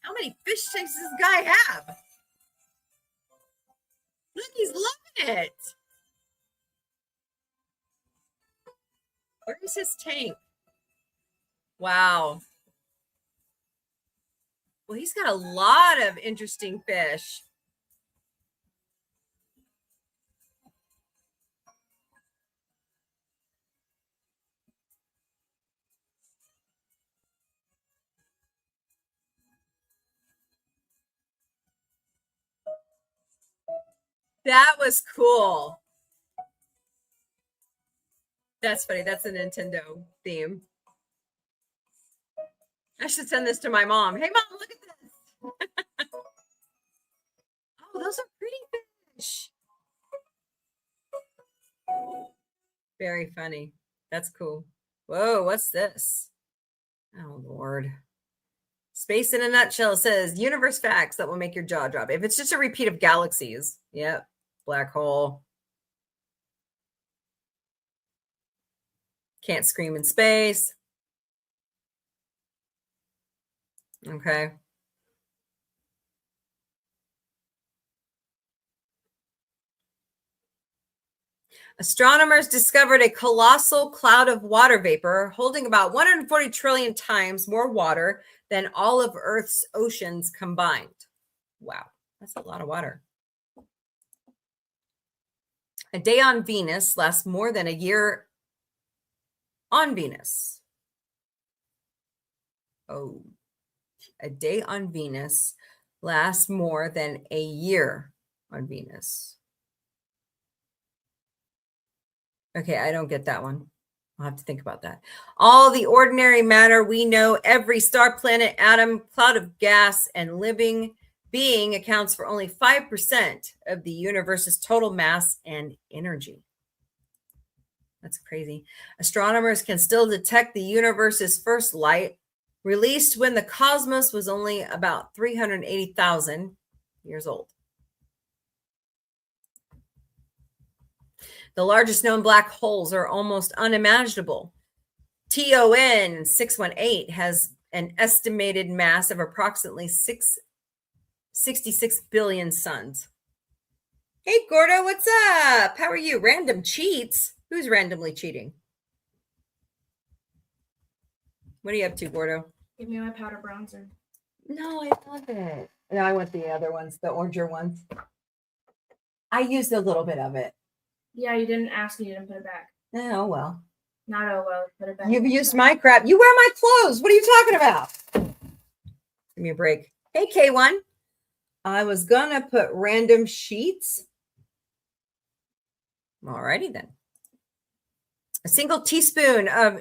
S2: How many fish tanks does this guy have? Look, he's loving it. Where's his tank? Wow. Well, he's got a lot of interesting fish. That was cool. That's funny. That's a Nintendo theme. I should send this to my mom. Hey, Mom, look at this. Oh, those are pretty fish. Very funny. That's cool. Whoa, what's this? Oh, Lord. Space in a nutshell says universe facts that will make your jaw drop. If it's just a repeat of galaxies. Yep. Black hole. Can't scream in space. Okay. Astronomers discovered a colossal cloud of water vapor holding about 140 trillion times more water than all of Earth's oceans combined. Wow, that's a lot of water. A day on Venus lasts more than a year on Venus. Oh, a day on Venus lasts more than a year on Venus. Okay, I don't get that one. I'll have to think about that. All the ordinary matter we know, every star, planet, atom, cloud of gas, and living being accounts for only 5% of the universe's total mass and energy. That's crazy. Astronomers can still detect the universe's first light, released when the cosmos was only about 380,000 years old. The largest known black holes are almost unimaginable. TON 618 has an estimated mass of approximately 66 billion suns. Hey, Gordo, what's up? How are you? Random cheats? Who's randomly cheating? What are you up to, Gordo?
S3: Give me my powder bronzer.
S2: No, I love it. No, I want the other ones, the oranger ones. I used a little bit of it.
S3: Yeah, you didn't ask me, you didn't put it back.
S2: Oh, well.
S3: Not oh well, put it back.
S2: You've used my crap. You wear my clothes. What are you talking about? Give me a break. Hey, K1. I was going to put random sheets. Alrighty then. A single teaspoon of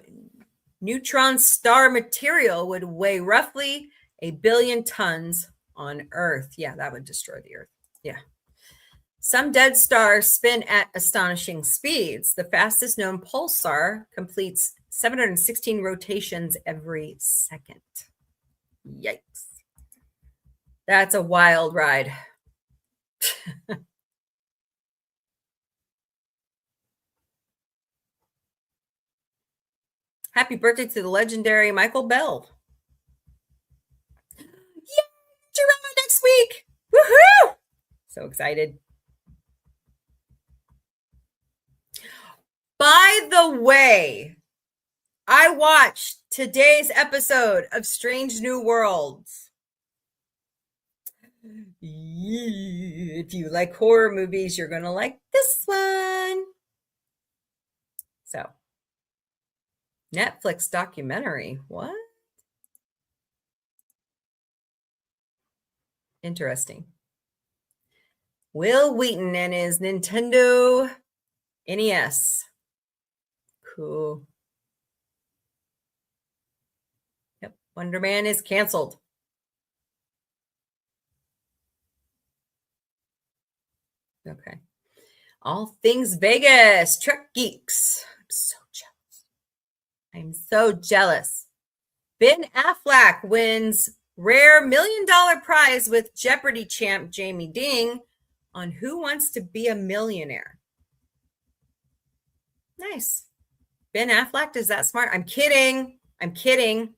S2: neutron star material would weigh roughly 1 billion tons on Earth. Yeah, that would destroy the Earth. Yeah. Some dead stars spin at astonishing speeds. The fastest known pulsar completes 716 rotations every second. Yikes. That's a wild ride. Happy birthday to the legendary Michael Bell. Yeah, Jerome next week. Woohoo! So excited. By the way, I watched today's episode of Strange New Worlds. If you like horror movies, you're going to like this one. So, Netflix documentary. What? Interesting. Will Wheaton and his Nintendo NES. Cool. Yep. Wonder Man is canceled. Okay. All things Vegas. Trek geeks. I'm so jealous. I'm so jealous. Ben Affleck wins rare $1 million prize with Jeopardy champ Jamie Ding on Who Wants to Be a Millionaire. Nice. Ben Affleck is that smart? I'm kidding. I'm kidding.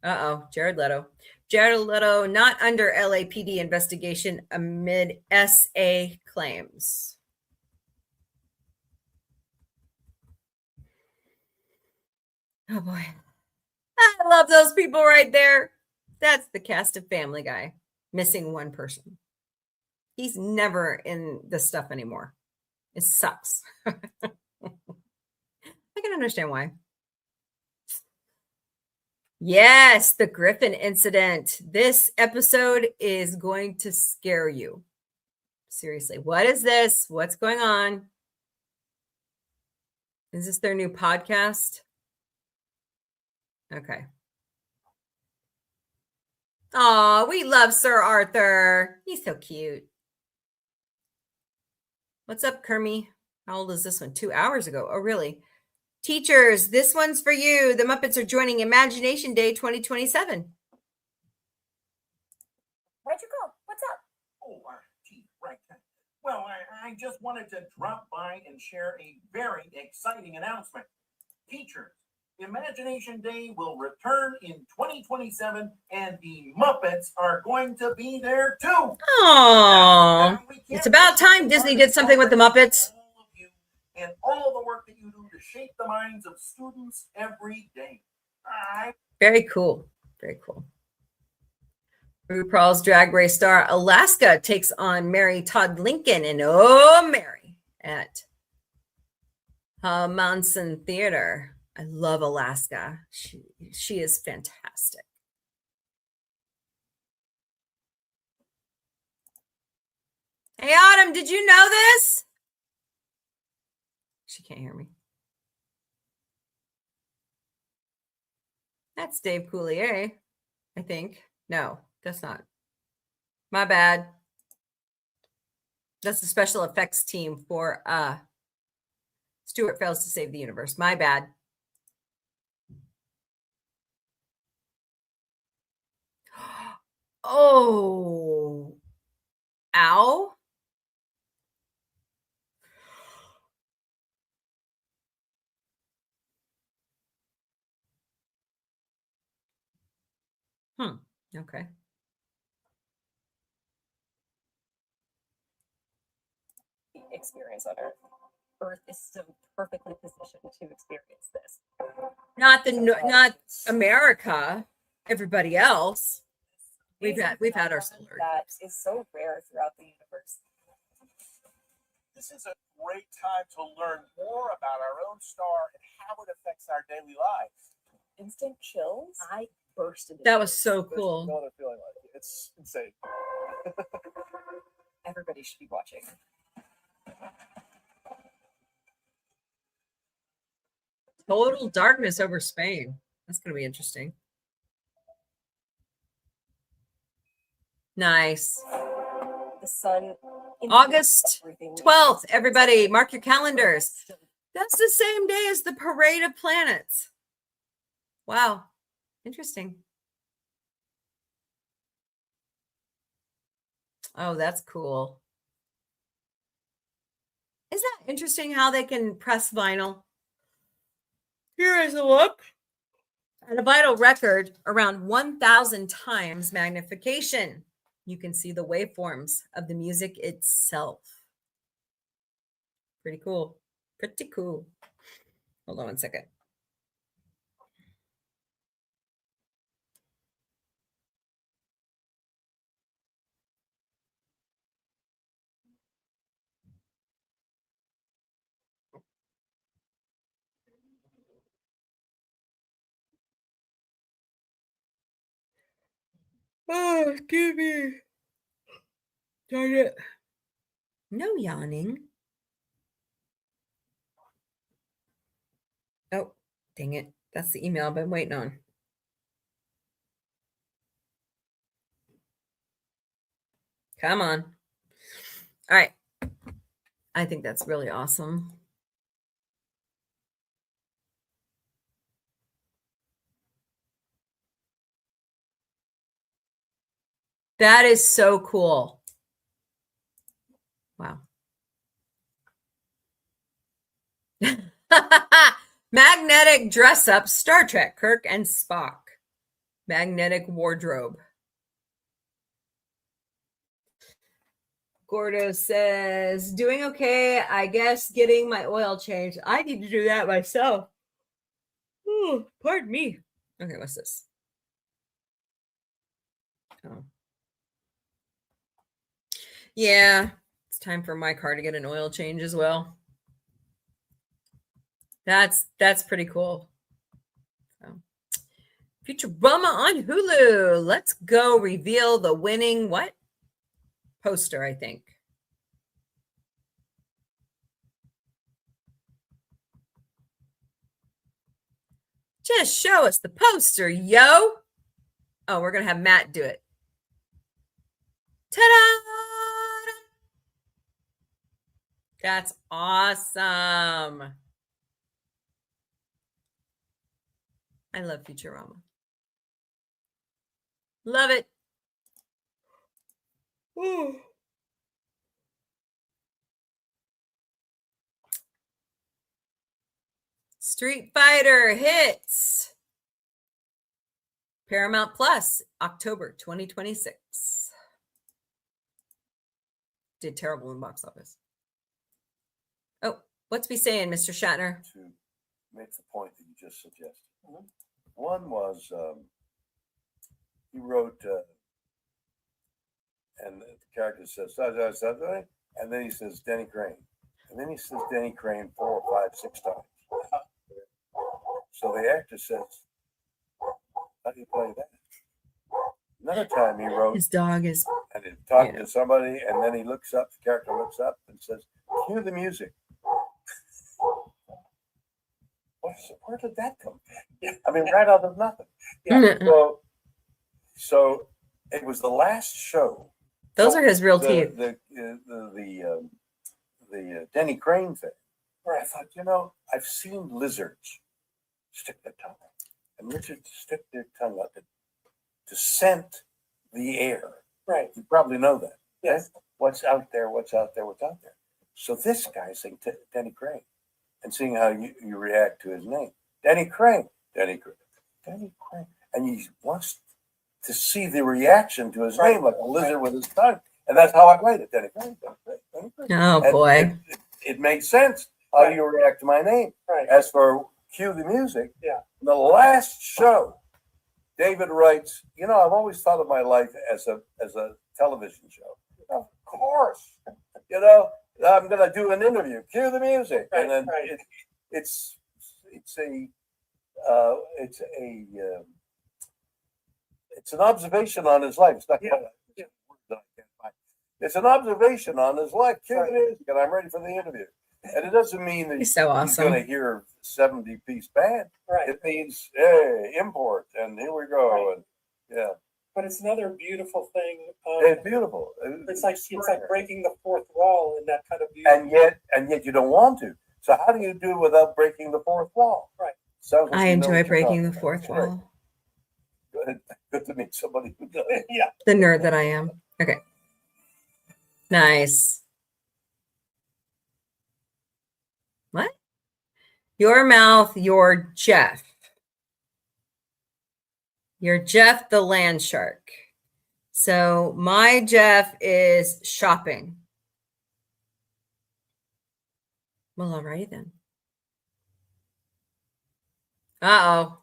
S2: Uh-oh. Jared Leto. Jared Leto not under LAPD investigation amid SA claims. Oh boy. I love those people right there. That's the cast of Family Guy. Missing one person. He's never in this stuff anymore. It sucks. I can understand why. Yes, the Griffin incident. This episode is going to scare you. Seriously, what is this? What's going on? Is this their new podcast? Okay. Oh, we love Sir Arthur. He's so cute. What's up, Kermie? How old is this one? 2 hours ago. Oh, really? Teachers, this one's for you. The Muppets are joining Imagination Day 2027.
S5: Where'd you go? What's up?
S6: Oh, gee, right. Well, I just wanted to drop by and share a very exciting announcement. Teachers, Imagination Day will return in 2027, and the Muppets are going to be there too.
S2: Aww. It's about time Disney did something with the Muppets.
S6: All of you and all the work that you do to shape the minds of students every day.
S2: Very cool. Very cool. RuPaul's Drag Race star Alaska takes on Mary Todd Lincoln in Oh Mary at Monson Theater. I love Alaska. She is fantastic. Hey, Autumn, did you know this? She can't hear me. That's Dave Coulier, I think. No, that's not. My bad. That's the special effects team for Stuart Fails to Save the Universe. My bad. Oh. Ow. Okay.
S5: Experience on Earth. Earth is so perfectly positioned to experience this.
S2: Not America. Everybody else. We've had our solar
S5: that
S2: eclipse.
S5: is so rare throughout the universe.
S6: This is a great time to learn more about our own star and how it affects our daily lives.
S5: Instant chills. I bursted.
S2: That was so
S7: There's
S2: cool.
S7: no other feeling like it. It's insane.
S5: Everybody should be watching.
S2: Total darkness over Spain. That's going to be interesting. Nice.
S5: The sun.
S2: August
S5: everything we
S2: 12th,
S5: see.
S2: everybody, mark your calendars. That's the same day as the Parade of Planets. Wow. Interesting. Oh, that's cool. Isn't that interesting how they can press vinyl? Here is a look at a vinyl record around 1,000 times magnification. You can see the waveforms of the music itself. Pretty cool. Pretty cool. Hold on one second. Oh, excuse me. Darn it. No yawning. Oh, dang it. That's the email I've been waiting on. Come on. All right. I think that's really awesome. That is so cool. Wow. Magnetic dress up, Star Trek, Kirk and Spock. Magnetic wardrobe. Gordo says, doing okay. I guess getting my oil changed. I need to do that myself. Ooh, pardon me. Okay, what's this? Oh. Yeah, it's time for my car to get an oil change as well. That's pretty cool. So, Futurama on Hulu. Let's go reveal the winning what? Poster, I think. Just show us the poster, yo. Oh, we're going to have Matt do it. Ta-da! That's awesome. I love Futurama. Love it. Ooh. Street Fighter hits Paramount Plus, October 2026. Did terrible in box office. Oh, what's he saying, Mr. Shatner?
S8: To make the point that you just suggested. One was he wrote, and the character says, and then he says Denny Crane. And then he says Denny Crane 4 or 5, 6 times. So the actor says, how do you play that? Another time he wrote,
S2: His dog is.
S8: and he's talking to somebody, and then he looks up, the character looks up and says, cue the music. Where did that come from? I mean, right out of nothing. Yeah. So it was the last show.
S2: Those are his real teeth.
S8: The Denny Crane thing, where I thought, I've seen lizards stick their tongue out, and lizards stick their tongue out to scent the air. Right. You probably know that. Yes. Right? What's out there? What's out there? What's out there? So this guy saying Denny Crane, and seeing how you react to his name, Denny Crane, Denny Crane, Denny Crane, and he wants to see the reaction to his name, like a lizard with his tongue. And that's how I played it. Denny Crane, Denny Crane, Denny Crane.
S2: Oh,
S8: and
S2: boy.
S8: It made sense how you react to my name. Right. As for cue the music, the last show, David writes, you know, I've always thought of my life as a television show. Of course, you know, I'm going to do an interview. Cue the music, and then it's an observation on his life. It's not quite a word that I can't find. It's an observation on his life. Cue the music, and I'm ready for the interview. And it doesn't mean that
S2: He's so awesome.
S8: going to hear 70-piece band. It means, hey, import, and here we go, and yeah.
S9: But it's another beautiful thing.
S8: It's beautiful.
S9: It's like breaking the fourth wall in that kind of beauty.
S8: And yet you don't want to. So how do you do without breaking the fourth wall?
S9: Right.
S8: Sounds like
S2: I
S8: you know
S2: enjoy
S8: what you're
S2: breaking
S8: talking
S2: the fourth
S8: about. That's
S2: wall.
S8: right. Good to meet somebody who does.
S9: Yeah.
S2: The nerd that I am. Okay. Nice. What? Your mouth, your Jeff. You're Jeff the land shark. So my Jeff is shopping. Well, alrighty then. Uh-oh.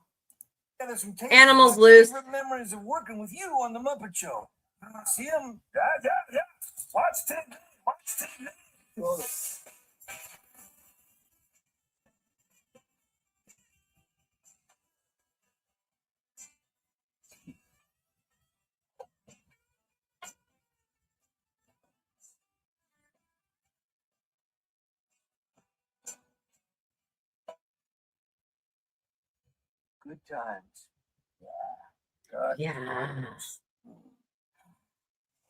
S2: Animals loose.
S4: Memories of working with you on the Muppet Show. See him? Yeah. Watch TV. Good times.
S2: Yeah.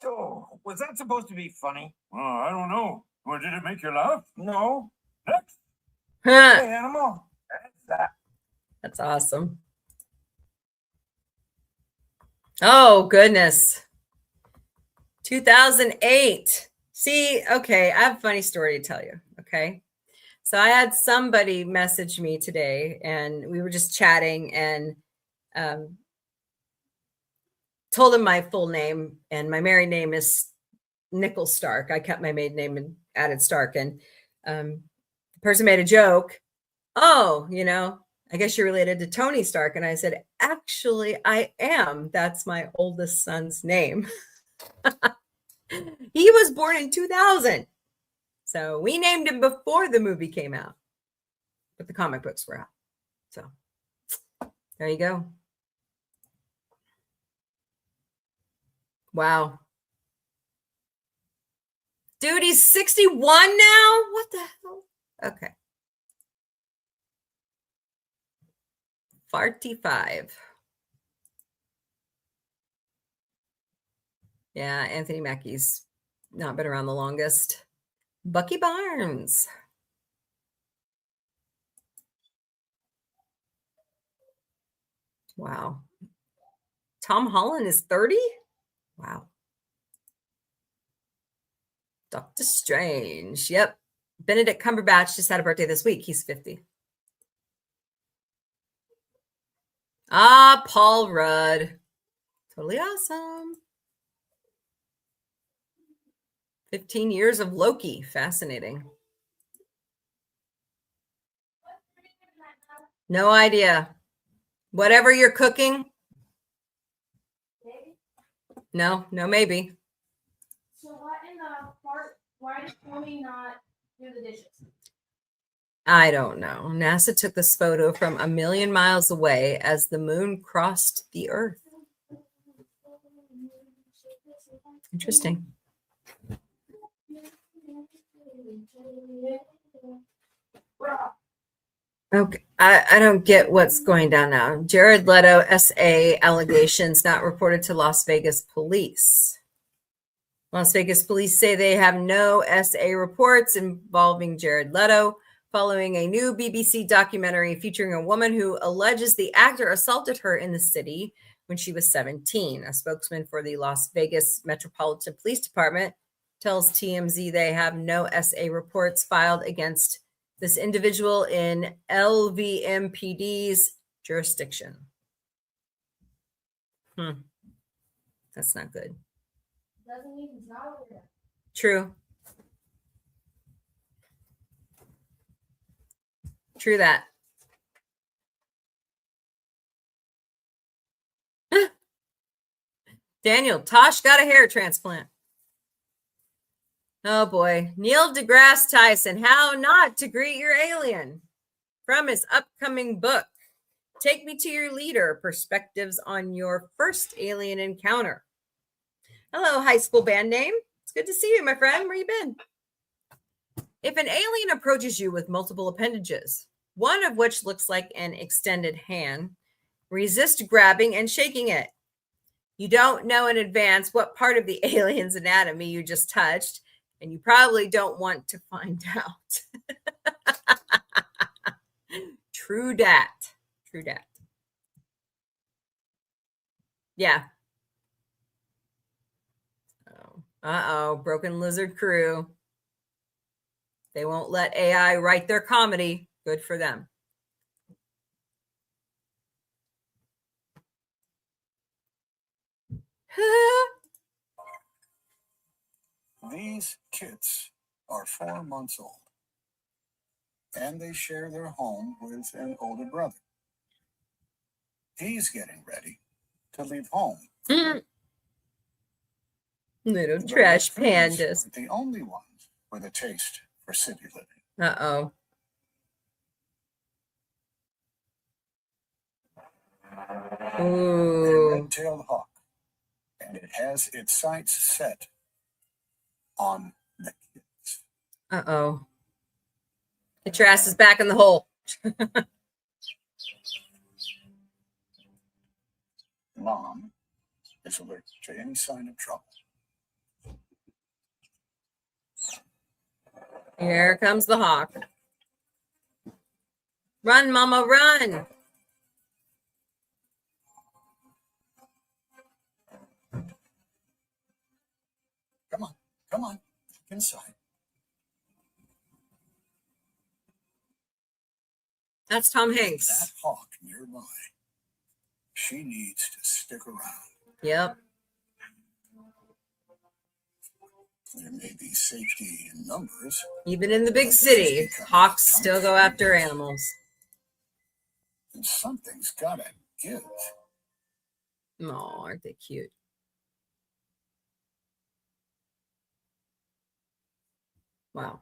S6: Oh, was that supposed to be funny? I don't know. Or did it make you laugh?
S4: No.
S6: Next.
S2: Huh.
S4: Hey, animal. That's that.
S2: That's awesome. Oh, goodness. 2008. See, okay, I have a funny story to tell you, okay? So I had somebody message me today, and we were just chatting, and told him my full name, and my married name is Nickel Stark. I kept my maiden name and added Stark, and the person made a joke. Oh, you know, I guess you're related to Tony Stark. And I said, actually, I am. That's my oldest son's name. He was born in 2000. So we named him before the movie came out, but the comic books were out. So there you go. Wow. Dude, he's 61 now? What the hell? Okay. 45. Yeah, Anthony Mackie's not been around the longest. Bucky Barnes. Wow. Tom Holland is 30? Wow. Doctor Strange. Yep. Benedict Cumberbatch just had a birthday this week. He's 50. Ah, Paul Rudd. Totally awesome. 15 years of Loki. Fascinating. No idea. Whatever you're cooking. No, maybe.
S3: So what in the part? Why did Tony not do the dishes?
S2: I don't know. NASA took this photo from 1 million miles away as the moon crossed the Earth. Interesting. Okay, I don't get what's going down now. Jared Leto, SA allegations not reported to Las Vegas police. Las Vegas police say they have no SA reports involving Jared Leto following a new BBC documentary featuring a woman who alleges the actor assaulted her in the city when she was 17. A spokesman for the Las Vegas Metropolitan Police Department tells TMZ they have no SA reports filed against this individual in LVMPD's jurisdiction. That's not good.
S3: Doesn't mean he's not over there.
S2: True. True that. Daniel, Tosh got a hair transplant. Oh boy. Neil deGrasse Tyson, How Not to Greet Your Alien, from his upcoming book, Take Me to Your Leader, Perspectives on Your First Alien Encounter. Hello, high school band name. It's good to see you, my friend. Where you been? If an alien approaches you with multiple appendages, one of which looks like an extended hand, resist grabbing and shaking it. You don't know in advance what part of the alien's anatomy you just touched, and you probably don't want to find out. True dat. True dat. Yeah. Uh-oh. Broken Lizard crew. They won't let AI write their comedy. Good for them.
S8: These kids are 4 months old, and they share their home with an older brother. He's getting ready to leave home.
S2: Little trash
S8: The kids
S2: pandas.
S8: aren't the only ones with a taste for city living.
S2: Uh-oh.
S8: A
S2: Ooh.
S8: red-tailed hawk, and it has its sights set on the kids.
S2: Uh-oh. Get your asses back in the hole.
S8: Mom is allergic to any sign of trouble.
S2: Here comes the hawk. Run, mama, run.
S8: Come on, look inside.
S2: That's Tom
S8: That
S2: Hanks.
S8: hawk nearby. She needs to stick around.
S2: Yep.
S8: There may be safety in numbers.
S2: Even in the big city, hawks still go after animals.
S8: And something's gotta give.
S2: Oh, aren't they cute? Wow.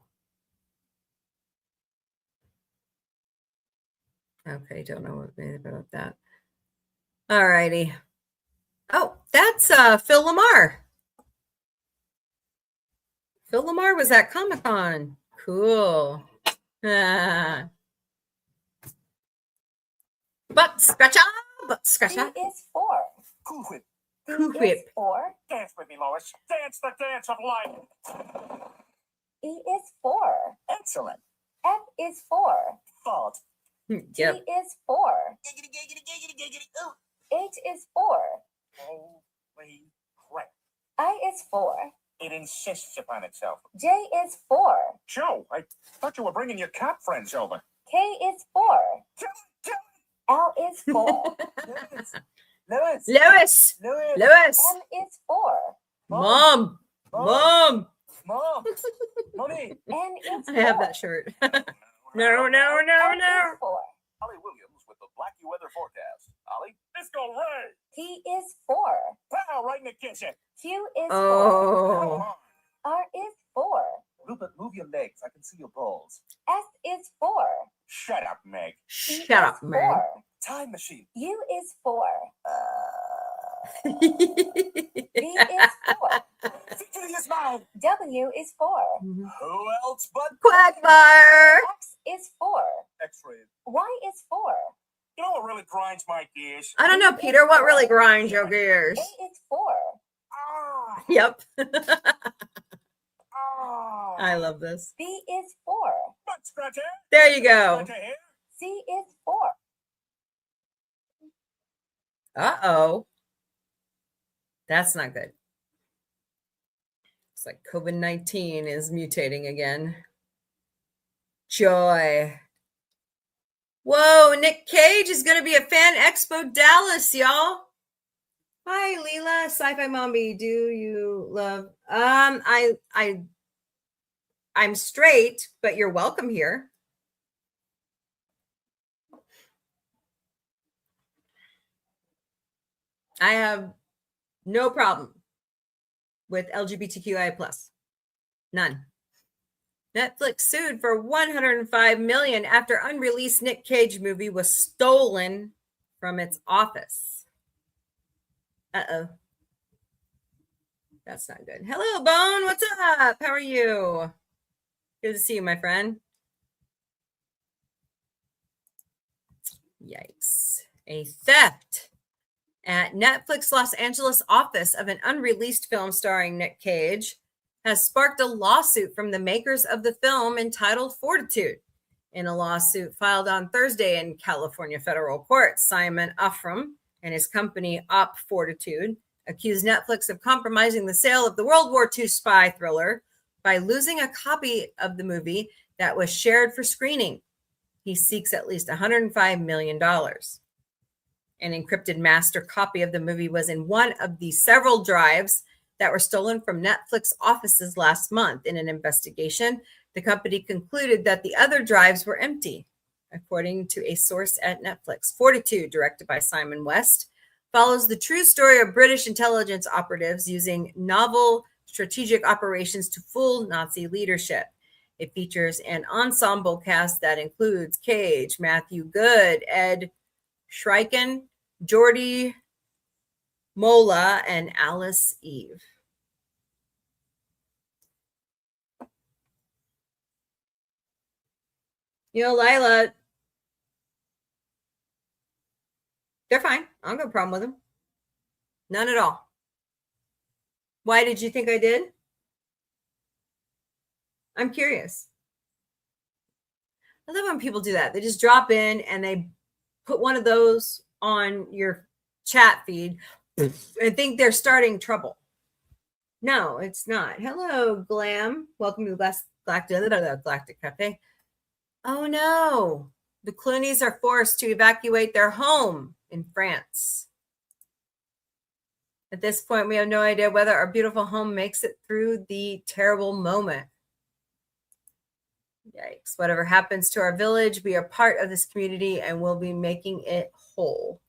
S2: Okay, don't know what made about that. All righty. Oh, that's Phil Lamar. Phil Lamar was at Comic-Con. Cool. Butt scratcher. Butt scratcher.
S5: E is for.
S4: Cool whip.
S2: Cool
S5: E
S2: whip.
S5: is for.
S6: Dance with me, Lois. Dance the dance of life.
S5: E is for.
S4: Excellent.
S5: F is for.
S4: Fault.
S2: Yep.
S5: G is for.
S4: Giggity, giggity, giggity, giggity. Ooh.
S5: H is for.
S6: Holy crap.
S5: I is for.
S6: It insists upon itself.
S5: J is for.
S6: Joe, I thought you were bringing your cat friends over.
S5: K is for. L is for.
S4: Lois.
S2: Lois.
S4: Lois.
S2: Lois.
S5: M is for.
S2: Mom. Mom.
S4: Mom. Mommy.
S5: N is
S2: I
S5: for.
S2: have that shirt. No.
S5: S is for.
S6: Ollie Williams with the Blackie weather forecast. Ollie, Disco Ray.
S5: T is for.
S6: Pow, right in the kitchen.
S5: Q is
S6: Come
S2: Oh.
S6: on.
S5: for. R is for.
S4: Rupert, move your legs. I can see your balls.
S5: S is for.
S6: Shut up, Meg.
S5: T
S2: Shut up,
S5: is
S2: man.
S5: for.
S4: Time machine.
S5: U is for.
S2: V
S5: V is for.
S4: Victory is mine.
S5: W is for.
S6: Mm-hmm.
S4: Who else but
S2: Quagmire.
S5: X is for.
S6: X-ray.
S5: Y is for.
S6: You know what really grinds my gears?
S2: I don't know, Peter. What really grinds your gears?
S5: A is for.
S6: Ah,
S2: Yep.
S6: ah.
S2: I love this.
S5: B is for.
S6: Butt scratcher.
S2: There you go.
S6: Scratcher here.
S5: C is for.
S2: Uh-oh. That's not good. It's like COVID-19 is mutating again. Joy. Whoa, Nick Cage is going to be at Fan Expo Dallas, y'all. Hi, Leela. Sci-Fi Mombie. Do you love... I'm straight, but you're welcome here. I have No problem with LGBTQI+. None. Netflix sued for $105 million after unreleased Nick Cage movie was stolen from its office. Uh-oh. That's not good. Hello, Bone. What's up? How are you? Good to see you, my friend. Yikes. A theft at Netflix Los Angeles office of an unreleased film starring Nick Cage has sparked a lawsuit from the makers of the film entitled Fortitude. In a lawsuit filed on Thursday in California federal court, Simon Afram and his company Op Fortitude accused Netflix of compromising the sale of the World War II spy thriller by losing a copy of the movie that was shared for screening. He seeks at least $105 million. An encrypted master copy of the movie was in one of the several drives that were stolen from Netflix offices last month. In an investigation, the company concluded that the other drives were empty, according to a source at Netflix. Fortitude, directed by Simon West, follows the true story of British intelligence operatives using novel strategic operations to fool Nazi leadership. It features an ensemble cast that includes Cage, Matthew Good, Ed Schreiken, Jordi Mola, and Alice Eve. You know, Lila, they're fine. I don't have a problem with them. None at all. Why did you think I did? I'm curious. I love when people do that. They just drop in and they put one of those on your chat feed and think they're starting trouble. No, it's not. Hello, Glam. Welcome to the Galactic Café. Oh, no. The Clooney's are forced to evacuate their home in France. At this point, we have no idea whether our beautiful home makes it through the terrible moment. Yikes. Whatever happens to our village, we are part of this community and we'll be making it whole.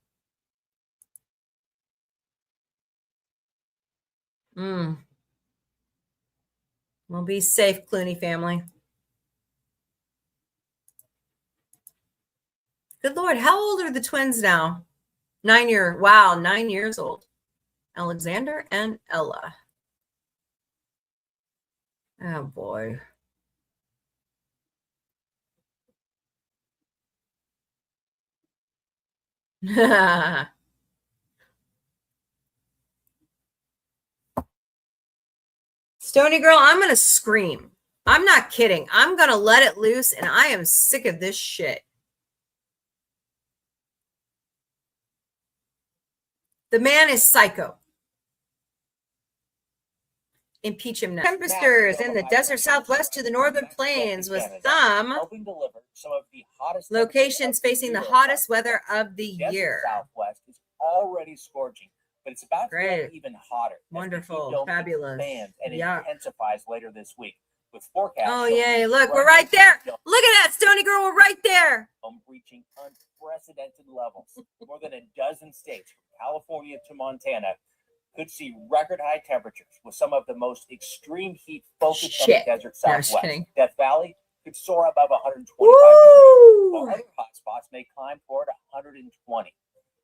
S2: We'll be safe, Clooney family. Good Lord, how old are the twins now? 9 years old. Alexander and Ella. Oh, boy. Stony Girl, I'm going to scream. I'm not kidding. I'm going to let it loose, and I am sick of this shit. The man is psycho. Impeach him now. Temperatures in the desert southwest to the northern plains with some locations facing the hottest weather of the year.
S4: Southwest is already scorching, but it's about to get even hotter.
S2: Wonderful, fabulous,
S4: and intensifies later this week with forecasts.
S2: Oh yay! Look, we're right there. Look at that, Stony Girl. We're right there.
S4: Reaching unprecedented levels. More than a dozen states, from California to Montana, could see record high temperatures with some of the most extreme heat focused on the desert southwest. Death Valley could soar above 125 degrees, while other hot spots may climb toward 120.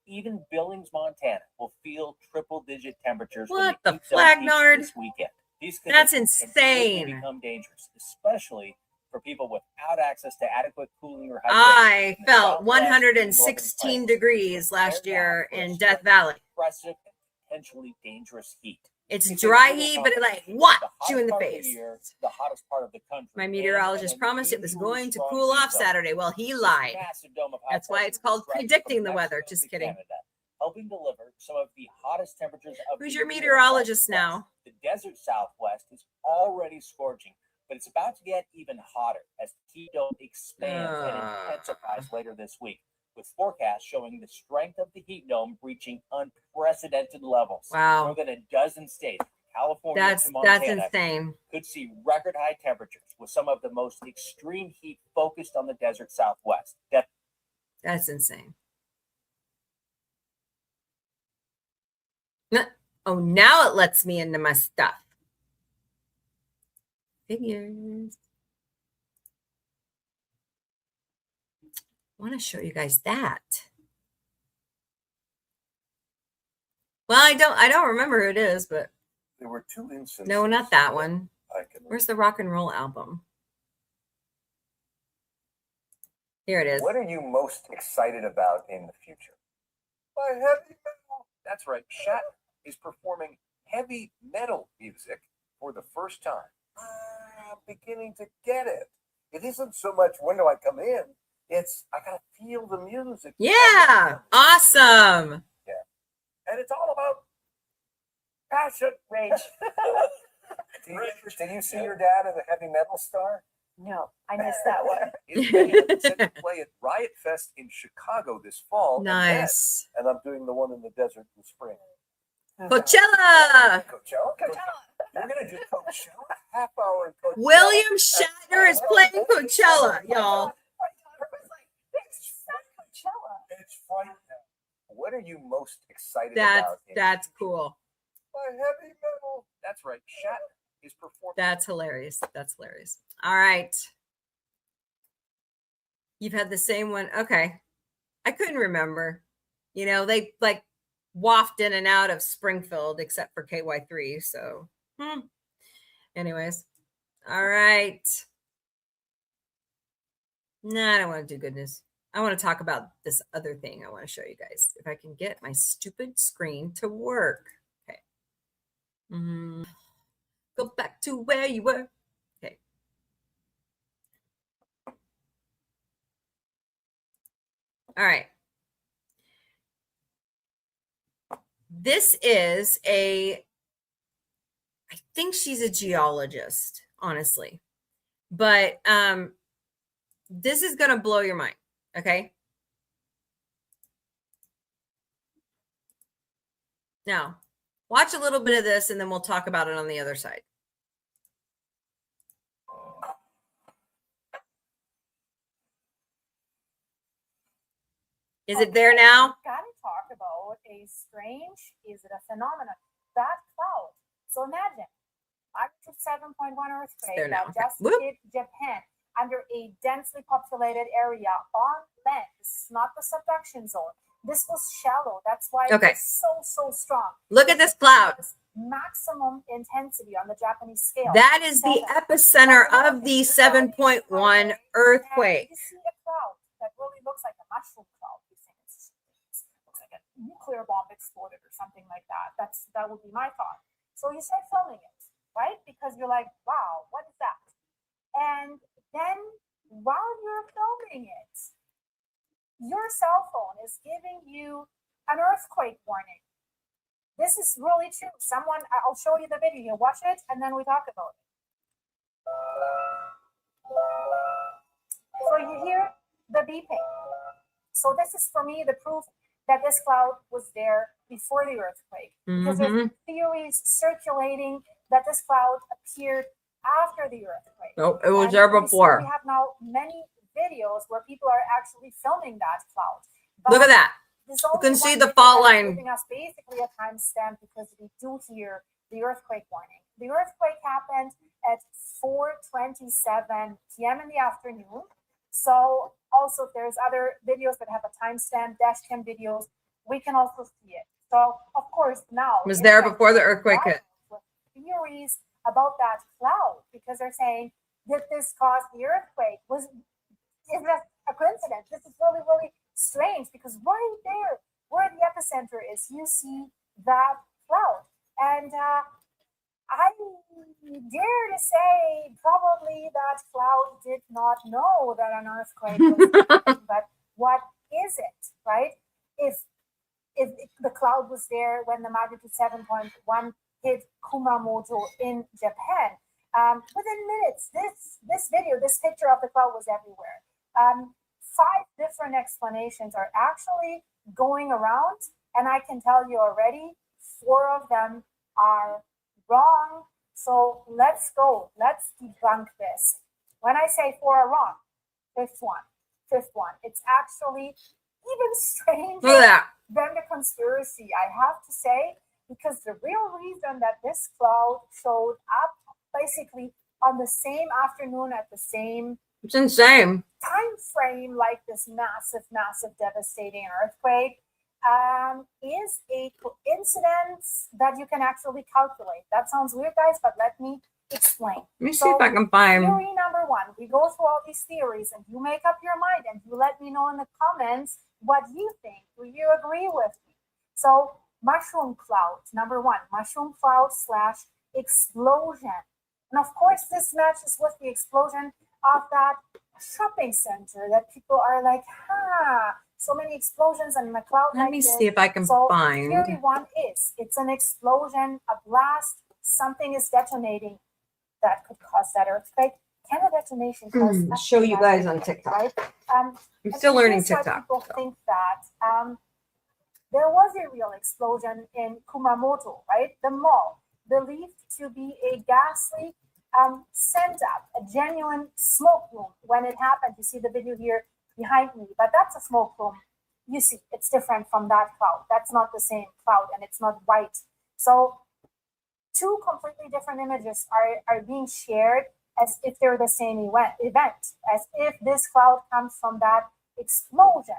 S4: Even Billings, Montana will feel triple-digit temperatures.
S2: What the flagnard?
S4: This weekend.
S2: That's insane.
S4: Become dangerous, especially for people without access to adequate cooling or hydration.
S2: I felt 116 degrees last year in Death Valley.
S4: Potentially dangerous heat.
S2: It's dry heat, but it like what? You in the face.
S4: The hottest part of the country.
S2: My meteorologist promised it was going to cool off Saturday. Well, he lied. That's why it's called predicting the weather. Just kidding.
S4: Helping deliver some of the hottest temperatures of
S2: Who's your meteorologist now?
S4: The desert southwest is already scorching, but it's about to get even hotter as the heat dome expands and intensifies later this week, with forecasts showing the strength of the heat dome reaching unprecedented levels.
S2: Wow.
S4: More than a dozen states, California to Montana,
S2: that's insane.
S4: Could see record high temperatures with some of the most extreme heat focused on the desert southwest.
S2: That's insane. Oh, now it lets me into my stuff. Figures. I want to show you guys that. Well, I don't remember who it is, but
S8: There were two instances.
S2: no, not that one.
S8: I can
S2: Where's the rock and roll album? Here it is.
S4: What are you most excited about in the future?
S8: My heavy metal.
S4: That's right. Shatner is performing heavy metal music for the first time.
S8: I'm beginning to get it. It isn't so much when do I come in, it's I gotta feel the music.
S2: Yeah, awesome.
S8: And it's all about passion.
S5: Rage.
S4: Did you see your dad as a heavy metal star?
S5: No, I missed that one.
S4: He's set to play at Riot Fest in Chicago this fall.
S2: Nice.
S8: And I'm doing the one in the desert in spring.
S2: Coachella.
S8: Coachella? You're gonna do Coachella? Half hour in Coachella.
S2: William Shatner is playing Coachella, y'all.
S8: It's frightening.
S4: What are you most excited
S2: That's
S4: about?
S2: that's cool.
S8: My heavy metal.
S4: That's right. Shatner is performing.
S2: That's hilarious. That's hilarious. All right. You've had the same one. Okay. I couldn't remember. You know, they like waft in and out of Springfield except for KY3. So, anyways. All right. Nah, I don't want to do goodness. I want to talk about this other thing I want to show you guys. If I can get my stupid screen to work. Okay. Go back to where you were. Okay. All right. This is I think she's a geologist, honestly. But this is going to blow your mind. Okay. Now, watch a little bit of this and then we'll talk about it on the other side. Is it there now?
S3: Gotta talk about a strange, is it a phenomenon? That cloud. So imagine, magnitude 7.1 earthquake
S2: there now.
S3: that just
S2: Whoop.
S3: hit Japan under a densely populated area on land. This is not the subduction zone. This was shallow. That's why
S2: Okay.
S3: it's so strong.
S2: Look at this cloud.
S3: Maximum intensity on the Japanese scale.
S2: That is the epicenter of the 7.1 earthquake.
S3: You see a cloud that really looks like a mushroom cloud. You think it looks like a nuclear bomb exploded or something like that. That would be my thought. So you start filming it, right? Because you're like, wow, what is that? And then while you're filming it, your cell phone is giving you an earthquake warning. This is really true. I'll show you the video. You watch it, and then we talk about it. So you hear the beeping. So this is, for me, the proof that this cloud was there before the earthquake. Because there's theories circulating that this cloud appeared after the earthquake.
S2: Nope, it was
S3: And
S2: there
S3: we see
S2: before.
S3: We have now many videos where people are actually filming that cloud.
S2: Look at that.
S3: You
S2: can see the fault line.
S3: Giving us basically a timestamp because we do hear the earthquake warning. The earthquake happened at 4:27 p.m. in the afternoon. So also there's other videos that have a timestamp, dashcam videos. We can also see it. So of course now
S2: It was there before the earthquake hit.
S3: Theories about that cloud because they're saying that this caused the earthquake. Is that a coincidence? This is really strange because right there where the epicenter is, you see that cloud. And I dare to say probably that cloud did not know that an earthquake was happening, but what is it, right? If the cloud was there when the magnitude 7.1 hit Kumamoto in Japan, within minutes, this picture of the cloud was everywhere. 5 different explanations are actually going around, and I can tell you already, 4 of them are wrong. So let's go. Let's debunk this. When I say 4 are wrong, fifth one. It's actually even stranger
S2: Look at that.
S3: than the conspiracy, I have to say,
S10: because the real reason that this cloud showed up basically on the same afternoon at the same
S2: It's insane.
S10: time frame like this massive devastating earthquake is a coincidence that you can actually calculate. That sounds weird, guys, but let me explain.
S2: Let me see if I can find.
S10: Theory number one, we go through all these theories and you make up your mind and you let me know in the comments what you think. Do you agree with me? So mushroom cloud, number one, mushroom cloud / explosion. And of course, this matches with the explosion of that shopping center that people are like, so many explosions and a cloud.
S2: Let me see if I can find.
S10: Theory one is it's an explosion, a blast, something is detonating that could cause that earthquake. Can a detonation cause?
S2: Show you guys on TikTok.
S10: Right?
S2: I'm still learning TikTok.
S10: People think that there was a real explosion in Kumamoto, right? The mall, believed to be a gas leak, sent up a genuine smoke plume. When it happened, you see the video here behind me, but that's a smoke plume. You see, it's different from that cloud. That's not the same cloud, and it's not white. So two completely different images are being shared as if they're the same event, as if this cloud comes from that explosion.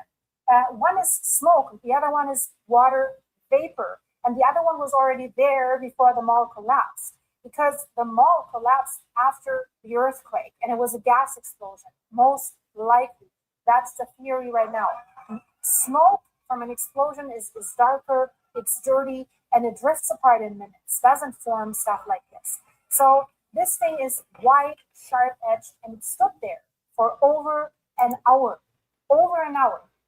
S10: One is smoke, the other one is water vapor, and the other one was already there before the mall collapsed, because the mall collapsed after the earthquake, and it was a gas explosion, most likely. That's the theory right now. Smoke from an explosion is darker, it's dirty, and it drifts apart in minutes, doesn't form stuff like this. So this thing is white, sharp-edged, and it stood there for over an hour,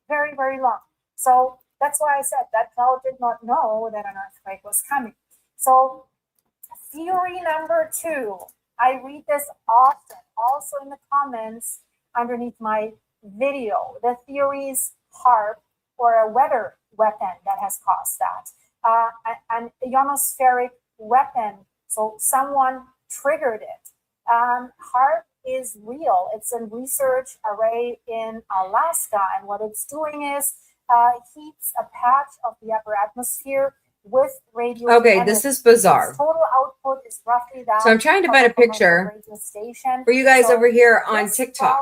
S10: very, very long. So that's why I said that cloud did not know that an earthquake was coming. So theory number two, I read this often, also in the comments underneath my video. The theory is HARP, or a weather weapon that has caused that. An ionospheric weapon, so someone triggered it. HARP is real. It's a research array in Alaska, and what it's doing is heats a patch of the upper atmosphere with radio.
S2: Okay, this is bizarre.
S10: Its total output is roughly that.
S2: So I'm trying to find a picture for you guys over here on TikTok.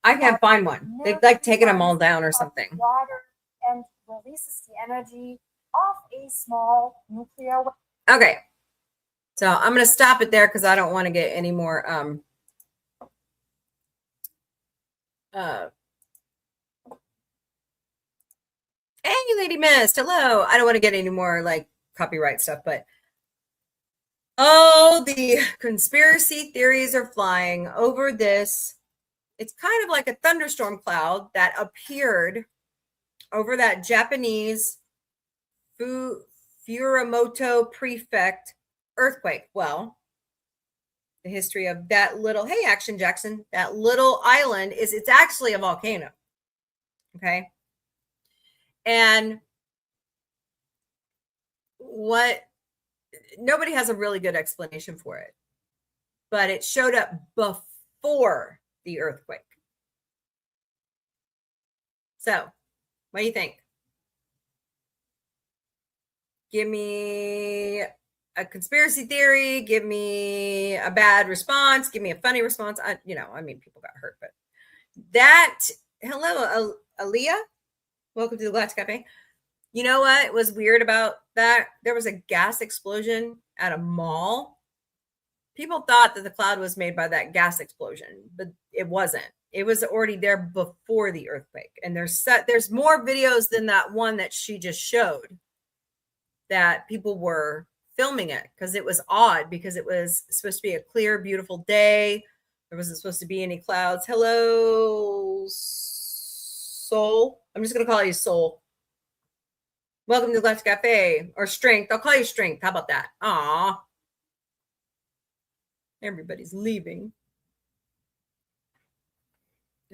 S2: I can't find one. They've like taken them all down or something.
S10: Water and releases the energy of a small nuclear weapon.
S2: Okay. So I'm going to stop it there because I don't want to get any more hey, Lady Mist, hello. I don't want to get any more like copyright stuff, but oh, the conspiracy theories are flying over this. It's kind of like a thunderstorm cloud that appeared over that Japanese Furumoto Prefect earthquake. Well, the history of that little, hey, Action Jackson, that little island it's actually a volcano. Okay. And nobody has a really good explanation for it, but it showed up before the earthquake. So, what do you think? Give me a conspiracy theory, give me a bad response, give me a funny response. People got hurt, but hello, Aaliyah. Welcome to the Galactic Café. You know what was weird about that? There was a gas explosion at a mall. People thought that the cloud was made by that gas explosion, but it wasn't. It was already there before the earthquake. And there's more videos than that one that she just showed that people were filming it, because it was odd, because it was supposed to be a clear, beautiful day. There wasn't supposed to be any clouds. Hello, Soul. I'm just going to call you Soul. Welcome to the Galactic Café, or Strength. I'll call you Strength. How about that? Aw. Everybody's leaving.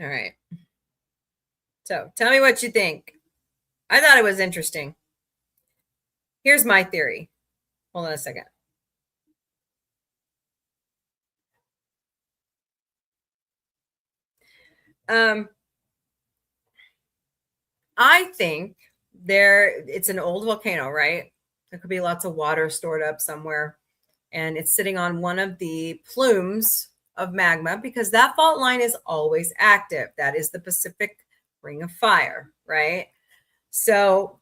S2: All right. So tell me what you think. I thought it was interesting. Here's my theory. Hold on a second. I think it's an old volcano, right? There could be lots of water stored up somewhere. And it's sitting on one of the plumes of magma because that fault line is always active. That is the Pacific Ring of Fire, right? So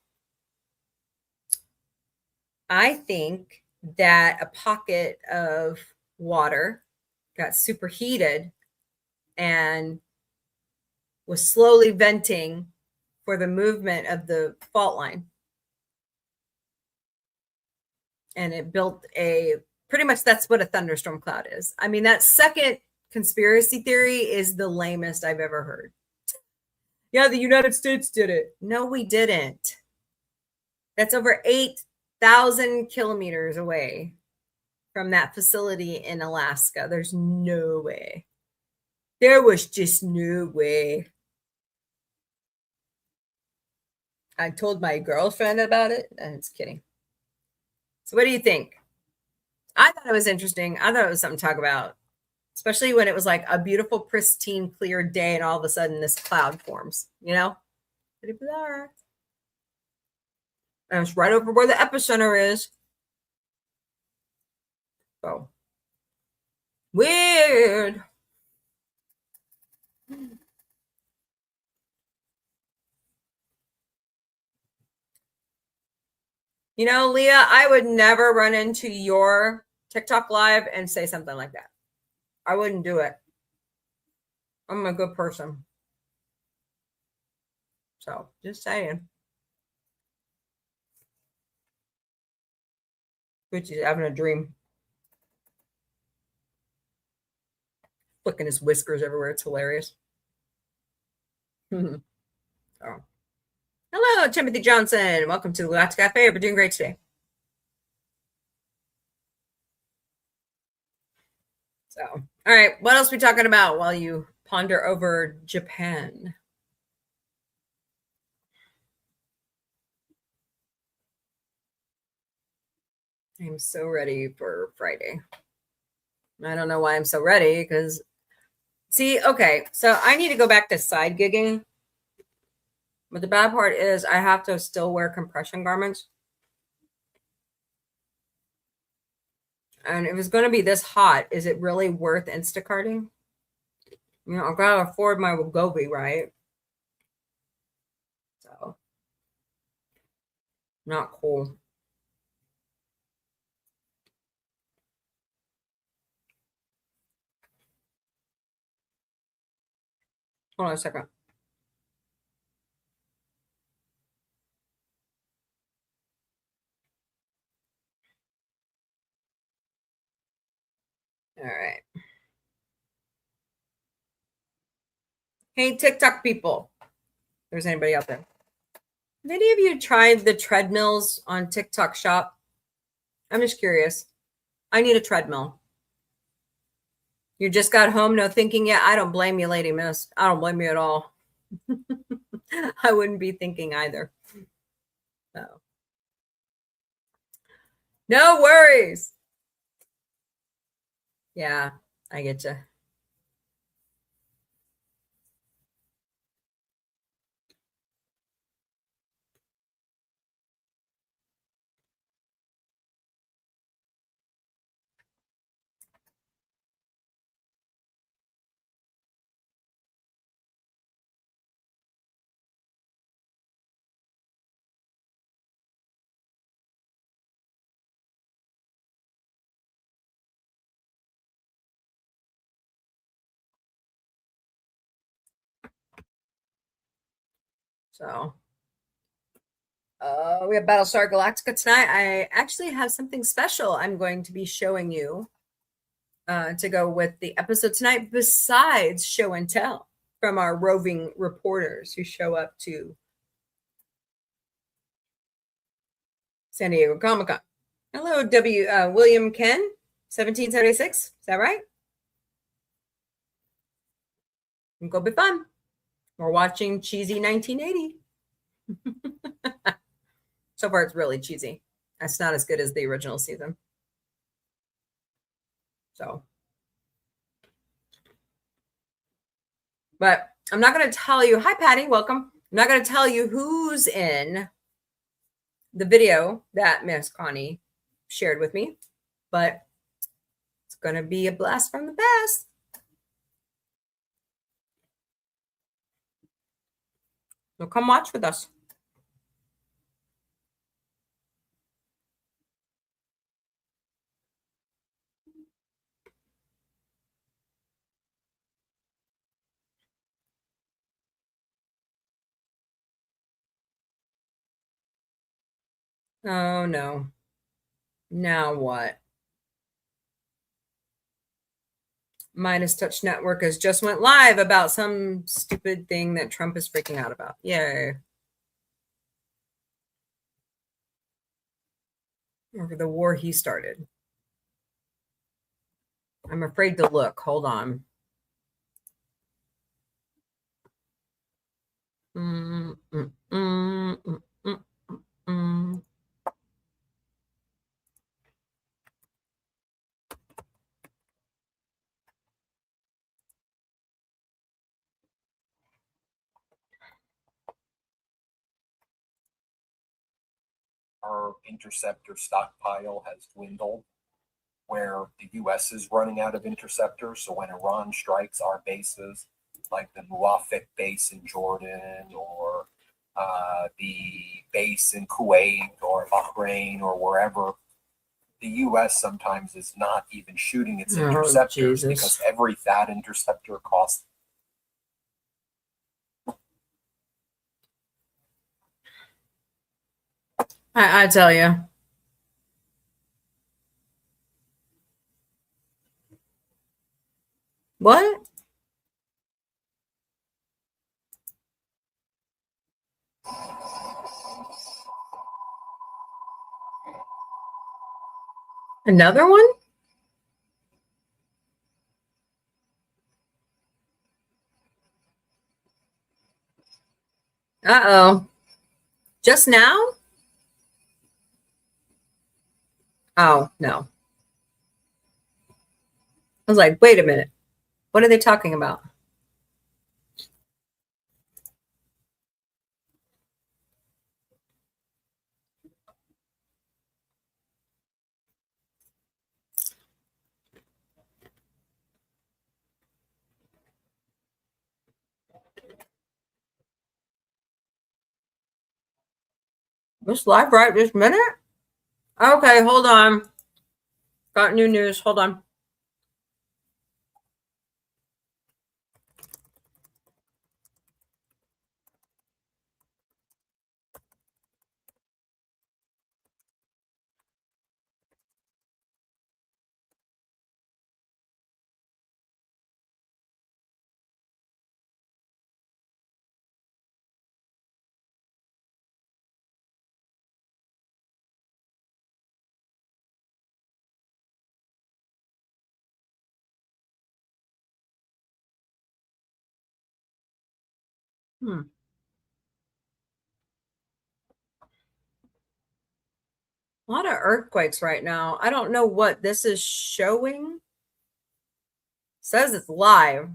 S2: I think that a pocket of water got superheated and was slowly venting for the movement of the fault line. And it built pretty much that's what a thunderstorm cloud is. I mean, that second conspiracy theory is the lamest I've ever heard. Yeah, the United States did it. No, we didn't. That's over 8,000 kilometers away from that facility in Alaska. There's no way. There was just no way. I told my girlfriend about it. I'm just kidding. So what do you think? I thought it was interesting. I thought it was something to talk about, especially when it was like a beautiful, pristine, clear day and all of a sudden this cloud forms, you know? Pretty bizarre. And it's right over where the epicenter is. So weird. You know, Leah, I would never run into your TikTok live and say something like that. I wouldn't do it. I'm a good person. So just saying. Which is having a dream. Flicking his whiskers everywhere. It's hilarious. So. Hello, Timothy Johnson. Welcome to the Galactic Café. We're doing great today. So, all right. What else are we talking about while you ponder over Japan? I'm so ready for Friday. I don't know why I'm so ready because, see, okay. So I need to go back to side gigging. But the bad part is I have to still wear compression garments. And if it's going to be this hot, is it really worth Instacarting? You know, I've got to afford my Wegovy, right? So, not cool. Hold on a second. All right. Hey, TikTok people. If there's anybody out there. Have any of you tried the treadmills on TikTok Shop? I'm just curious. I need a treadmill. You just got home, no thinking yet? I don't blame you, Lady Miss. I don't blame you at all. I wouldn't be thinking either. So. No worries. Yeah, I get you. So we have Battlestar Galactica tonight. I actually have something special I'm going to be showing you to go with the episode tonight, besides show and tell from our roving reporters who show up to San Diego Comic-Con. Hello, William Ken, 1776. Is that right? Go be fun. We're watching cheesy 1980. So far, it's really cheesy. It's not as good as the original season. So, but I'm not going to tell you. Hi, Patty. Welcome. I'm not going to tell you who's in the video that Miss Connie shared with me, but it's going to be a blast from the past. So come watch with us. Oh no. Now what? Midas Touch Network has just went live about some stupid thing that Trump is freaking out about. Yay. Over the war he started. I'm afraid to look. Hold on.
S4: Our interceptor stockpile has dwindled, where the U.S. is running out of interceptors. So when Iran strikes our bases, like the Muwafaq base in Jordan, or the base in Kuwait or Bahrain or wherever, the U.S. sometimes is not even shooting its interceptors because every THAAD interceptor costs.
S2: I tell you. What? Another one? Uh-oh. Just now? Oh, no. I was like, wait a minute. What are they talking about? This live right this minute? Okay, hold on. Got new news. Hold on. A lot of earthquakes right now. I don't know what this is showing. Says it's live.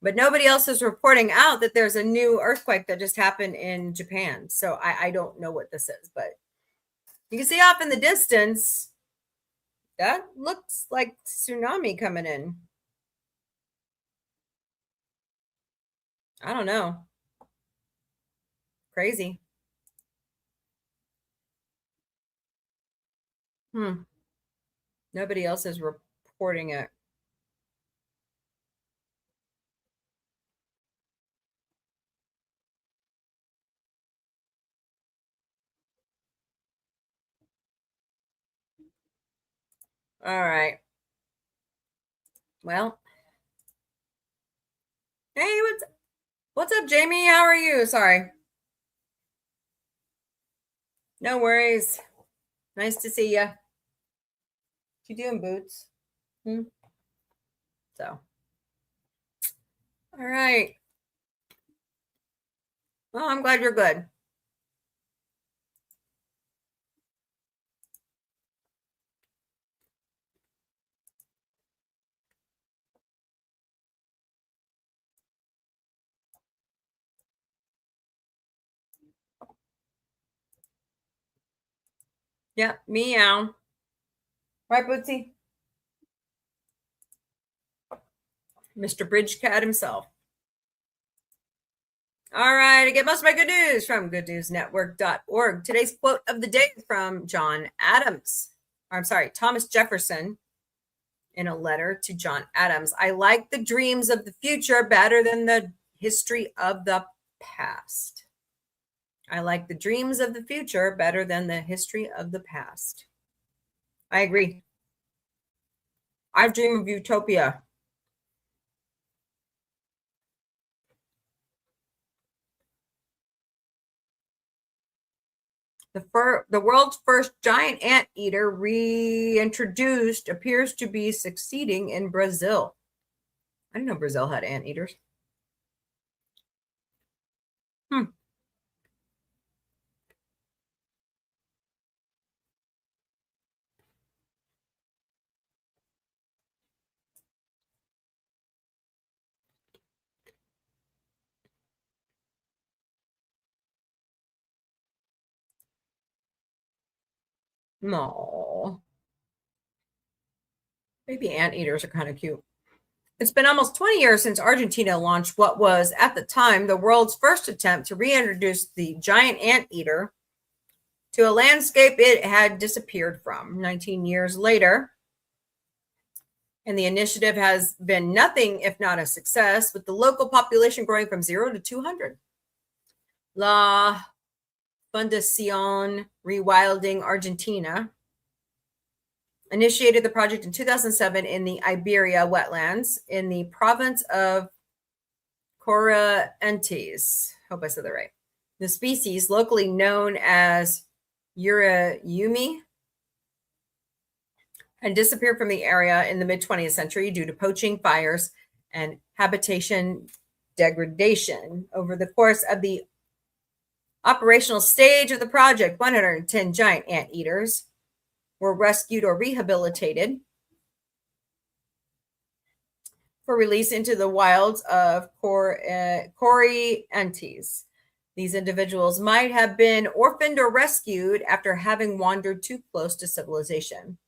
S2: But nobody else is reporting out that there's a new earthquake that just happened in Japan. So I don't know what this is, but you can see off in the distance, that looks like tsunami coming in. I don't know. Crazy. Nobody else is reporting it. All right. Well. Hey, what's up, Jamie? How are you? Sorry. No worries. Nice to see you. What you doing, Boots? So. All right. Well, I'm glad you're good. Yep, meow. Right, Bootsy? Mr. Bridge Cat himself. All right, I get most of my good news from goodnewsnetwork.org. Today's quote of the day is from Thomas Jefferson, in a letter to John Adams. I like the dreams of the future better than the history of the past. I like the dreams of the future better than the history of the past. I agree. I dream of utopia. The world's first giant anteater reintroduced appears to be succeeding in Brazil. I didn't know Brazil had anteaters. No. Maybe anteaters are kind of cute. It's been almost 20 years since Argentina launched what was, at the time, the world's first attempt to reintroduce the giant anteater to a landscape it had disappeared from. 19 years later, and the initiative has been nothing if not a success, with the local population growing from 0 to 200. La Fundación Rewilding Argentina initiated the project in 2007 in the Iberia wetlands in the province of Corrientes. Hope I said that right. The species, locally known as Urayumi, had disappeared from the area in the mid-20th century due to poaching, fires, and habitation degradation. Over the course of the operational stage of the project, 110 giant anteaters were rescued or rehabilitated for release into the wilds of Corrientes. These individuals might have been orphaned or rescued after having wandered too close to civilization.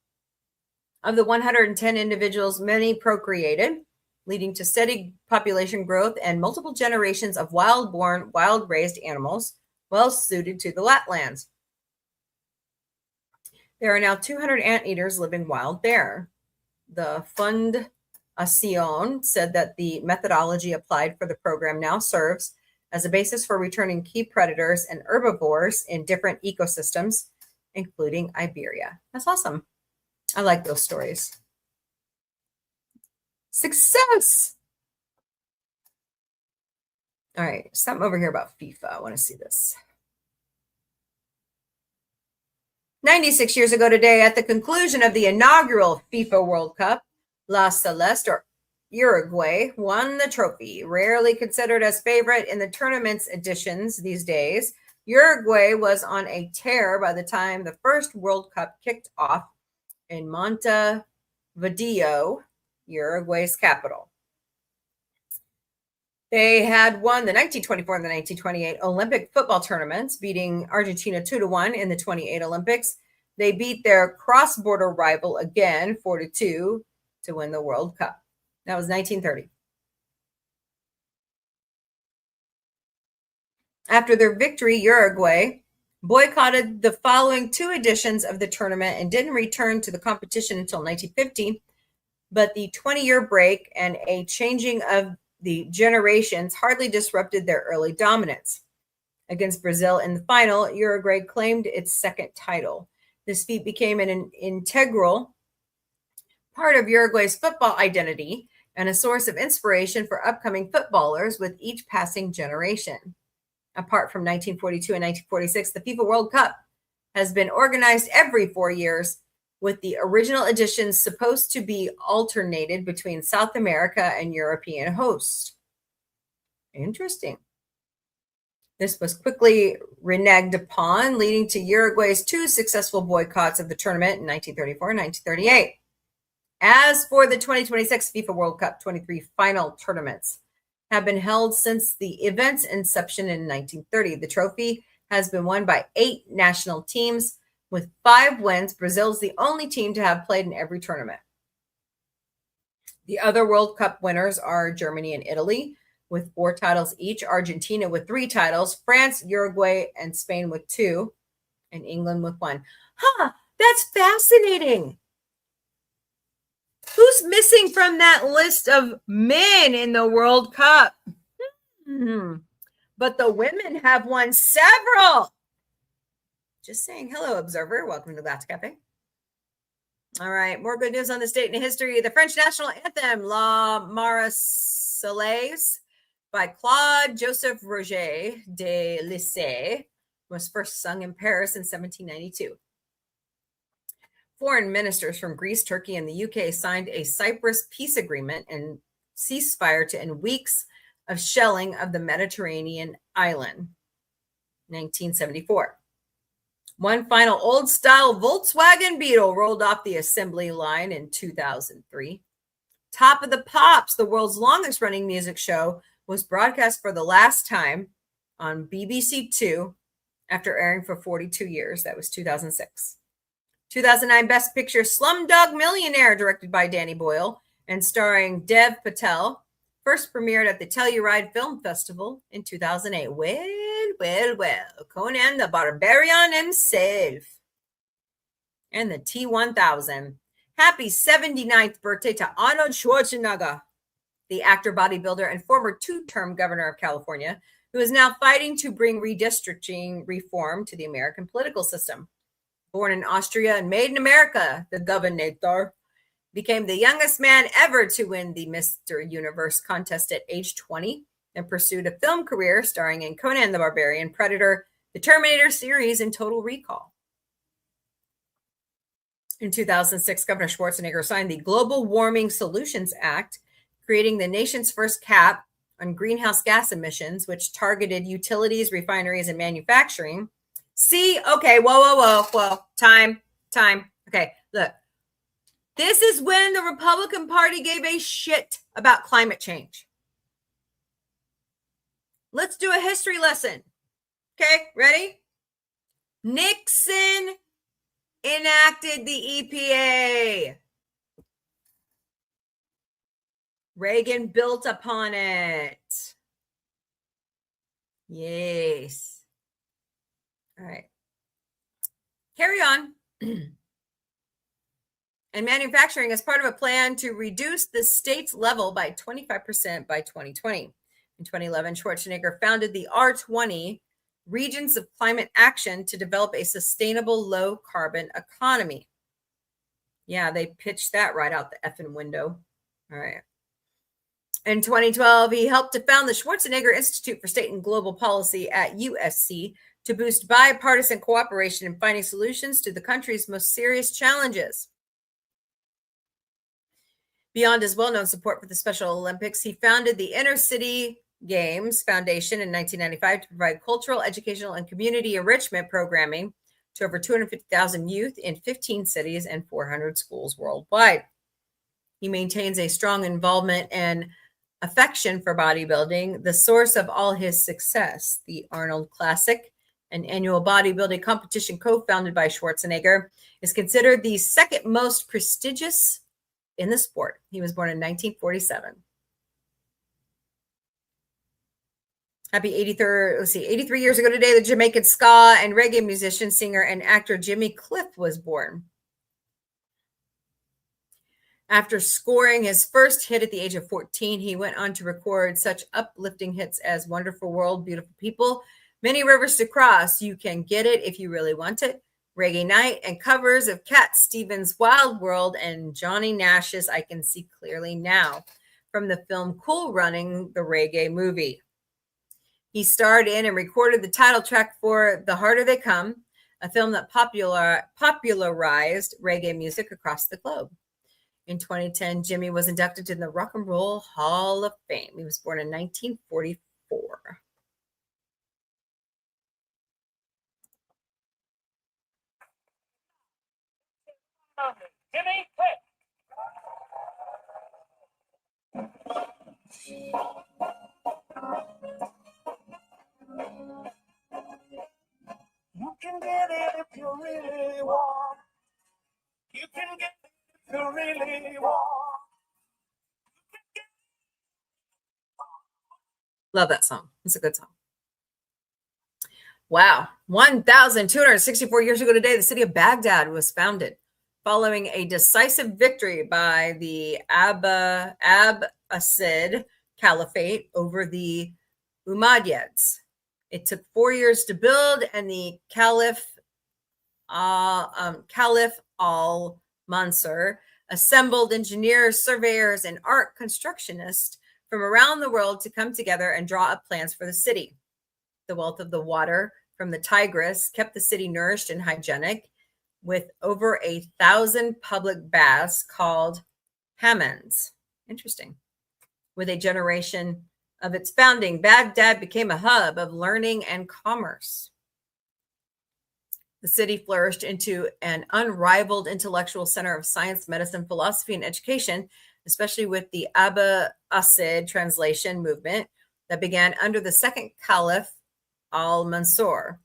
S2: Of the 110 individuals, many procreated, leading to steady population growth and multiple generations of wild-born, wild-raised animals, well suited to the wetlands. There are now 200 anteaters living wild there. The Fundación said that the methodology applied for the program now serves as a basis for returning key predators and herbivores in different ecosystems, including Iberia. That's awesome. I like those stories. Success! All right, something over here about FIFA. I want to see this. 96 years ago today, at the conclusion of the inaugural FIFA World Cup, La Celeste, or Uruguay, won the trophy. Rarely considered as favorite in the tournament's editions these days, Uruguay was on a tear by the time the first World Cup kicked off in Montevideo, Uruguay's capital. They had won the 1924 and the 1928 Olympic football tournaments, beating Argentina 2-1 in the 28 Olympics. They beat their cross-border rival again 4-2 to win the World Cup. That was 1930. After their victory, Uruguay boycotted the following two editions of the tournament and didn't return to the competition until 1950. But the 20-year break and a changing of the generations hardly disrupted their early dominance. Against Brazil in the final, Uruguay claimed its second title. This feat became an integral part of Uruguay's football identity and a source of inspiration for upcoming footballers with each passing generation. Apart from 1942 and 1946, the FIFA World Cup has been organized every 4 years, with the original editions supposed to be alternated between South America and European hosts. Interesting. This was quickly reneged upon, leading to Uruguay's two successful boycotts of the tournament in 1934 and 1938. As for the 2026 FIFA World Cup, 23 final tournaments have been held since the event's inception in 1930. The trophy has been won by 8 national teams, With 5 wins, Brazil is the only team to have played in every tournament. The other World Cup winners are Germany and Italy, with 4 titles each, Argentina with 3 titles, France, Uruguay, and Spain with 2, and England with 1. Huh, that's fascinating. Who's missing from that list of men in the World Cup? But the women have won several. Just saying. Hello, observer. Welcome to Galactic Café. All right, more good news on this date in history. The French national anthem, La Marseillaise, by Claude Joseph Roger de Lissay, was first sung in Paris in 1792. Foreign ministers from Greece, Turkey, and the UK signed a Cyprus peace agreement and ceasefire to end weeks of shelling of the Mediterranean island, 1974. One final old-style Volkswagen Beetle rolled off the assembly line in 2003. Top of the Pops, the world's longest-running music show, was broadcast for the last time on BBC Two after airing for 42 years. That was 2006. 2009 Best Picture Slumdog Millionaire, directed by Danny Boyle and starring Dev Patel, first premiered at the Telluride Film Festival in 2008. Well, Conan the Barbarian himself. And the T-1000. Happy 79th birthday to Arnold Schwarzenegger, the actor, bodybuilder, and former 2-term governor of California, who is now fighting to bring redistricting reform to the American political system. Born in Austria and made in America, the governor became the youngest man ever to win the Mr. Universe contest at age 20 and pursued a film career starring in Conan the Barbarian, Predator, the Terminator series, and Total Recall. In 2006, Governor Schwarzenegger signed the Global Warming Solutions Act, creating the nation's first cap on greenhouse gas emissions, which targeted utilities, refineries, and manufacturing. See, okay, whoa, time. Okay, look. This is when the Republican Party gave a shit about climate change. Let's do a history lesson. Okay, ready? Nixon enacted the EPA. Reagan built upon it. Yes. All right. Carry on. And manufacturing as part of a plan to reduce the state's level by 25% by 2020. In 2011, Schwarzenegger founded the R20 Regions of Climate Action to develop a sustainable low-carbon economy. Yeah, they pitched that right out the effing window. All right. In 2012, he helped to found the Schwarzenegger Institute for State and Global Policy at USC to boost bipartisan cooperation in finding solutions to the country's most serious challenges. Beyond his well-known support for the Special Olympics, he founded the Inner City Games Foundation in 1995 to provide cultural, educational, and community enrichment programming to over 250,000 youth in 15 cities and 400 schools worldwide. He maintains a strong involvement and affection for bodybuilding, the source of all his success. The Arnold Classic, an annual bodybuilding competition co-founded by Schwarzenegger, is considered the second most prestigious in the sport. He was born in 1947. Happy 83 years ago today, the Jamaican ska and reggae musician, singer, and actor Jimmy Cliff was born. After scoring his first hit at the age of 14, he went on to record such uplifting hits as Wonderful World, Beautiful People, Many Rivers to Cross, You Can Get It If You Really Want It, Reggae Night, and covers of Cat Stevens' Wild World and Johnny Nash's I Can See Clearly Now from the film Cool Running, the reggae movie. He starred in and recorded the title track for The Harder They Come, a film that popularized reggae music across the globe. In 2010, Jimmy was inducted to the Rock and Roll Hall of Fame. He was born in 1944.
S4: Jimmy Cliff.
S6: You can get it if you really can get if you really want.
S2: Love that song. It's a good song. Wow. 1,264 years ago today, the city of Baghdad was founded following a decisive victory by the Abbasid Caliphate over the Umayyads. It took 4 years to build, and the Caliph al-Mansur assembled engineers, surveyors, and art constructionists from around the world to come together and draw up plans for the city. The wealth of the water from the Tigris kept the city nourished and hygienic, with over 1,000 public baths called hammams. Interesting. With a generation of its founding, Baghdad became a hub of learning and commerce. The city flourished into an unrivaled intellectual center of science, medicine, philosophy, and education, especially with the Abbasid translation movement that began under the second Caliph al-Mansur.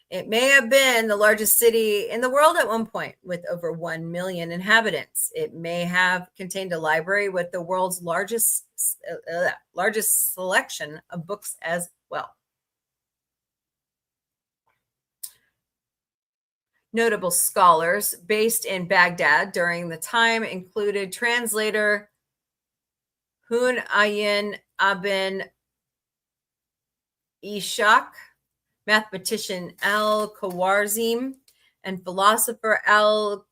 S2: It may have been the largest city in the world at one point, with over 1 million inhabitants. It may have contained a library with the world's largest selection of books as well. Notable scholars based in Baghdad during the time included translator Hunayn ibn Ishaq, mathematician al-Khwarizm, and philosopher al-Kindi.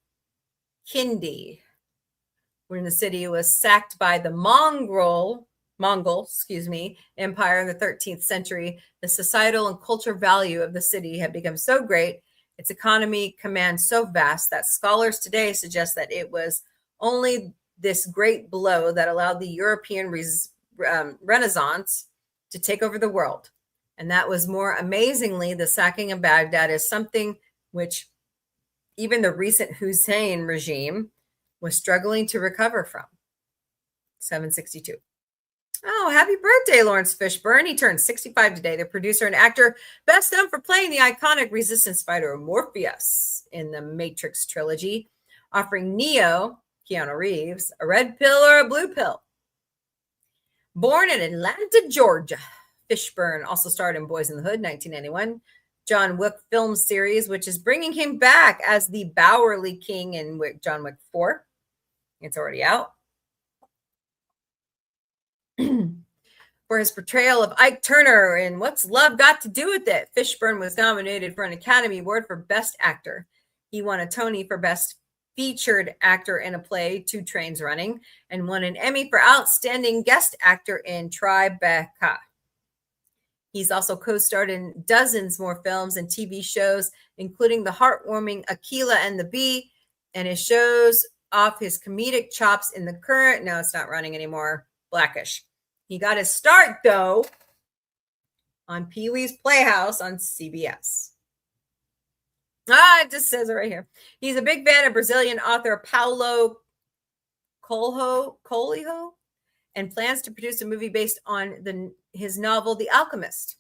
S2: When the city was sacked by the Mongol Empire in the 13th century, the societal and cultural value of the city had become so great, its economy commands so vast, that scholars today suggest that it was only this great blow that allowed the European Renaissance to take over the world. And that was, more amazingly, the sacking of Baghdad is something which even the recent Hussein regime was struggling to recover from. 762. Oh, happy birthday, Lawrence Fishburne. He turned 65 today. The producer and actor, best known for playing the iconic resistance fighter Morpheus in the Matrix trilogy, offering Neo, Keanu Reeves, a red pill or a blue pill. Born in Atlanta, Georgia, Fishburne also starred in Boys in the Hood, 1991, John Wick film series, which is bringing him back as the Bowery King in John Wick 4. It's already out. For his portrayal of Ike Turner in What's Love Got to Do With It, Fishburne was nominated for an Academy Award for Best Actor. He won a Tony for Best Featured Actor in a Play, 2 Trains Running, and won an Emmy for Outstanding Guest Actor in Thrrowbacay. He's also co-starred in dozens more films and TV shows, including the heartwarming Akilah and the Bee, and it shows off his comedic chops in the current, no, it's not running anymore, Blackish. He got his start, though, on Pee-wee's Playhouse on CBS. It just says it right here. He's a big fan of Brazilian author Paulo Coelho and plans to produce a movie based on his novel, The Alchemist.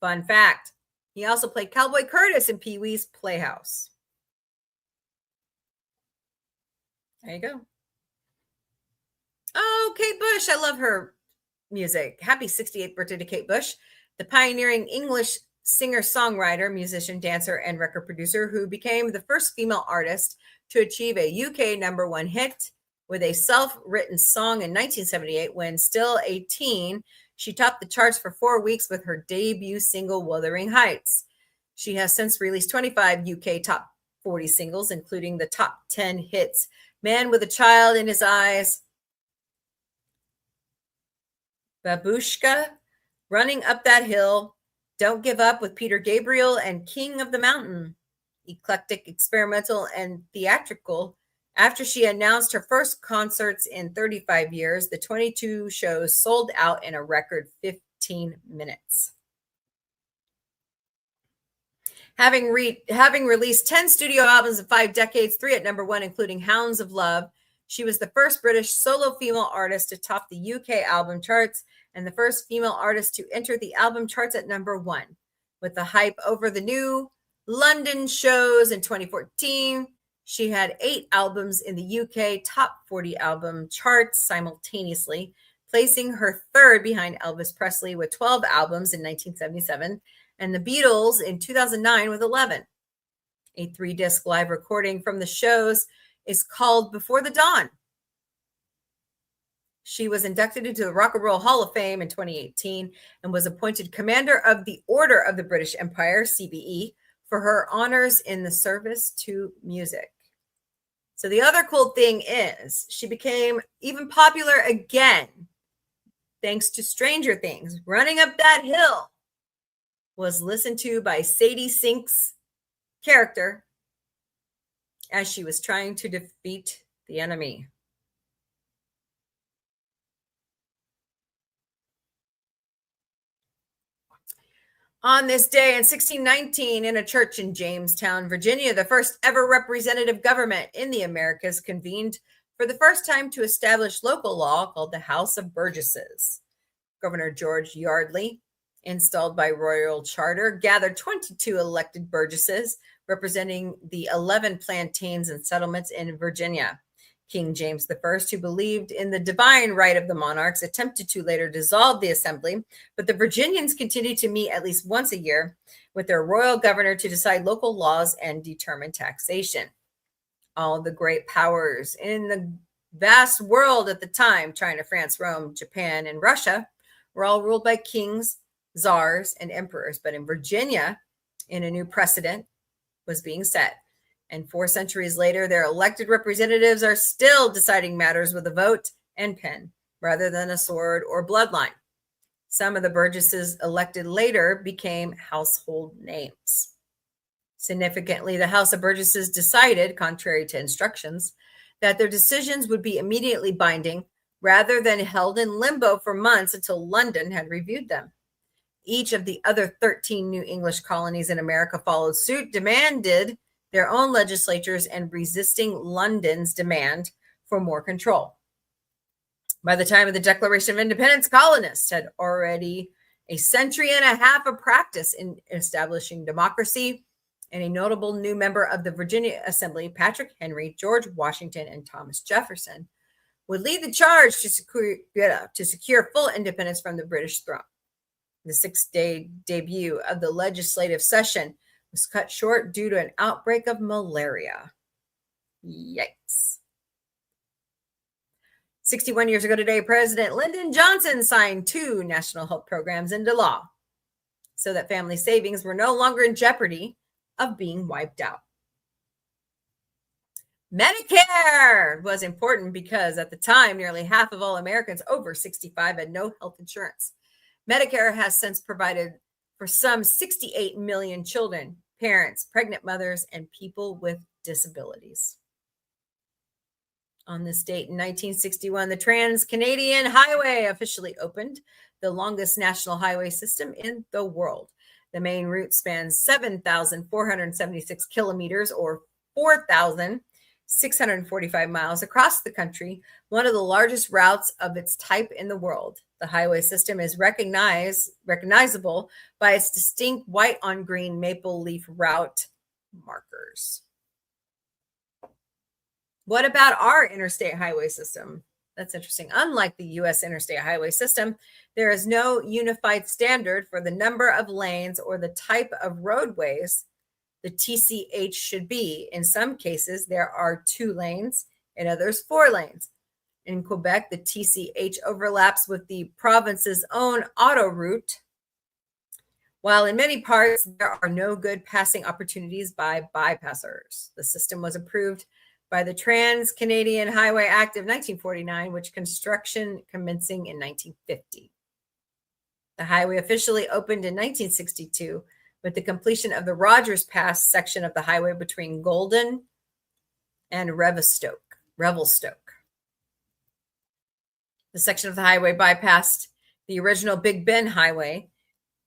S2: Fun fact, he also played Cowboy Curtis in Pee-wee's Playhouse. There you go. Oh, Kate Bush. I love her music. Happy 68th birthday to Kate Bush, the pioneering English singer-songwriter, musician, dancer, and record producer who became the first female artist to achieve a UK #1 hit with a self-written song in 1978. When still a teen, she topped the charts for 4 weeks with her debut single, Wuthering Heights. She has since released 25 UK top 40 singles, including the top 10 hits, Man with a Child in His Eyes, Babushka, Running Up That Hill, Don't Give Up with Peter Gabriel, and King of the Mountain. Eclectic, experimental, and theatrical. After she announced her first concerts in 35 years, the 22 shows sold out in a record 15 minutes. Having released 10 studio albums in 5 decades, 3 at #1, including Hounds of Love, she was the first British solo female artist to top the UK album charts and the first female artist to enter the album charts at #1. With the hype over the new London shows in 2014, She had 8 albums in the UK top 40 album charts simultaneously, placing her third behind Elvis Presley with 12 albums in 1977 and the Beatles in 2009 with 11. A 3-disc live recording from the shows is called Before the Dawn. She was inducted into the Rock and Roll Hall of Fame in 2018 and was appointed Commander of the Order of the British Empire, CBE, for her honors in the service to music. So the other cool thing is she became even popular again thanks to Stranger Things. Running Up That Hill was listened to by Sadie Sink's character as she was trying to defeat the enemy. On this day in 1619, in a church in Jamestown, Virginia, the first ever representative government in the Americas convened for the first time to establish local law called the House of Burgesses. Governor George Yardley, installed by royal charter, gathered 22 elected burgesses representing the 11 plantains and settlements in Virginia. King James I, who believed in the divine right of the monarchs, attempted to later dissolve the assembly, but the Virginians continued to meet at least once a year with their royal governor to decide local laws and determine taxation. All the great powers in the vast world at the time, China, France, Rome, Japan, and Russia, were all ruled by kings, czars, and emperors. But in Virginia, a new precedent was being set. And 4 centuries later, their elected representatives are still deciding matters with a vote and pen rather than a sword or bloodline. Some of the burgesses elected later became household names. Significantly, the House of Burgesses decided, contrary to instructions, that their decisions would be immediately binding rather than held in limbo for months until London had reviewed them. Each of the other 13 New English colonies in America followed suit, demanded their own legislatures, and resisting London's demand for more control. By the time of the Declaration of Independence, colonists had already a century and a half of practice in establishing democracy, and a notable new member of the Virginia Assembly, Patrick Henry, George Washington, and Thomas Jefferson, would lead the charge to secure full independence from the British throne. The 6-day debut of the legislative session was cut short due to an outbreak of malaria. Yikes. 61 years ago today, President Lyndon Johnson signed 2 national health programs into law so that family savings were no longer in jeopardy of being wiped out. Medicare was important because at the time, nearly half of all Americans over 65 had no health insurance. Medicare has since provided for some 68 million children, parents, pregnant mothers, and people with disabilities. On this date in 1961, the Trans-Canadian Highway officially opened, the longest national highway system in the world. The main route spans 7,476 kilometers or 4,645 miles across the country, one of the largest routes of its type in the world. The highway system is recognizable by its distinct white on green maple leaf route markers. What about our interstate highway system? That's interesting. Unlike the U.S. interstate highway system, there is no unified standard for the number of lanes or the type of roadways the TCH should be. In some cases, there are 2 lanes, in others 4 lanes. In Quebec, the TCH overlaps with the province's own autoroute, while in many parts, there are no good passing opportunities by bypassers. The system was approved by the Trans-Canadian Highway Act of 1949, which construction commencing in 1950. The highway officially opened in 1962 with the completion of the Rogers Pass section of the highway between Golden and Revelstoke. The section of the highway bypassed the original Big Bend Highway,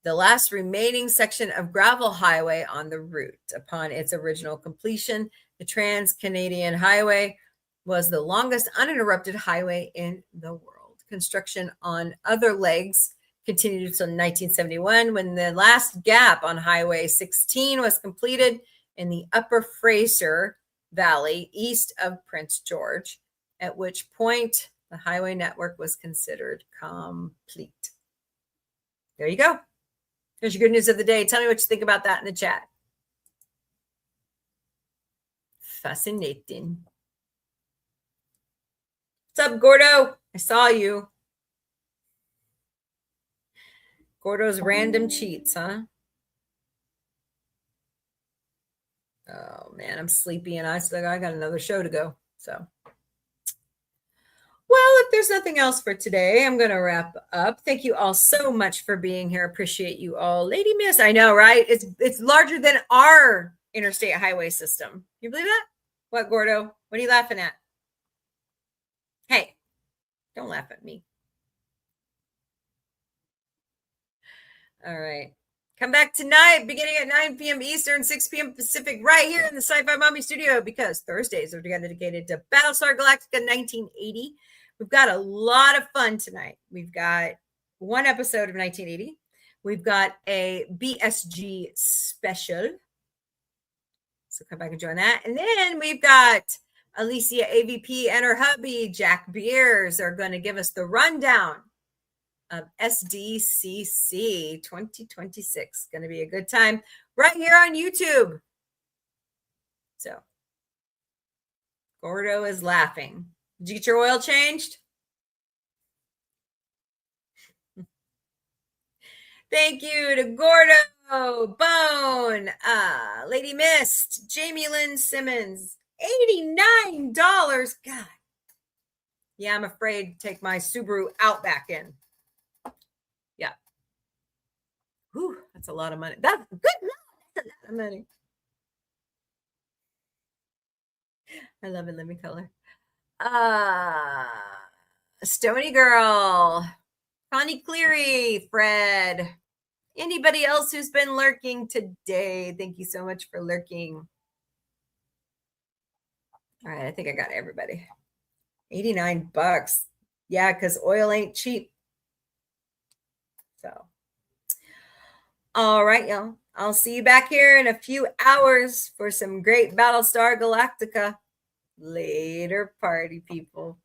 S2: the last remaining section of gravel highway on the route. Upon its original completion, the Trans-Canadian Highway was the longest uninterrupted highway in the world. Construction on other legs continued until 1971, when the last gap on Highway 16 was completed in the Upper Fraser Valley east of Prince George, at which point the highway network was considered complete. There you go. Here's your good news of the day. Tell me what you think about that in the chat. Fascinating. What's up, Gordo? I saw you. Gordo's random cheats, huh? Oh, man, I'm sleepy and I got another show to go. So, well, if there's nothing else for today, I'm going to wrap up. Thank you all so much for being here. Appreciate you all. Lady Miss, I know, right? It's larger than our interstate highway system. You believe that? What, Gordo? What are you laughing at? Hey, don't laugh at me. All right. Come back tonight, beginning at 9 p.m. Eastern, 6 p.m. Pacific, right here in the Sci-Fi Mombie studio, because Thursdays are dedicated to Battlestar Galactica 1980. We've got a lot of fun tonight. We've got one episode of 1980. We've got a BSG special. So come back and join that. And then we've got Alicia AVP and her hubby, Jack Beers, are going to give us the rundown of SDCC 2026. Going to be a good time right here on YouTube. So, Gordo is laughing. Did you get your oil changed? Thank you to Gordo, Bone, Lady Mist, Jamie Lynn Simmons, $89. God. Yeah, I'm afraid to take my Subaru Outback in. Yeah. Whew, that's a lot of money. That's good. That's a lot of money. I love it. Living color. Stony Girl, Connie Cleary, Fred. Anybody else who's been lurking today? Thank you so much for lurking. All right, I think I got everybody. $89. Yeah, because oil ain't cheap. So, all right, y'all. I'll see you back here in a few hours for some great Battlestar Galactica. Later, party people.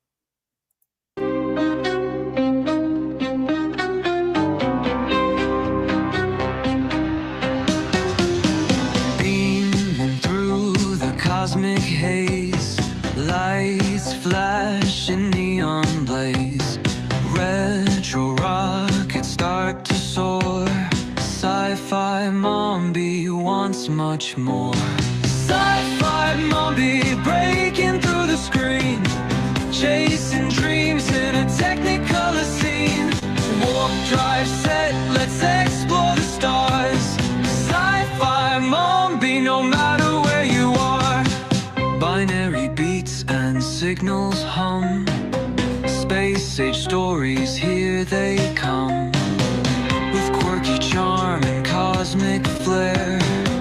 S11: Beaming through the cosmic haze, lights flash in neon blaze, retro rockets start to soar. Sci-fi Mombie wants much more. Sci-fi Mombie breaking through the screen, chasing dreams in a technicolor scene. Warp drive set, let's explore the stars. Sci-fi Mombie, no matter where you are. Binary beats and signals hum, space age stories, here they come, with quirky charm and cosmic flair.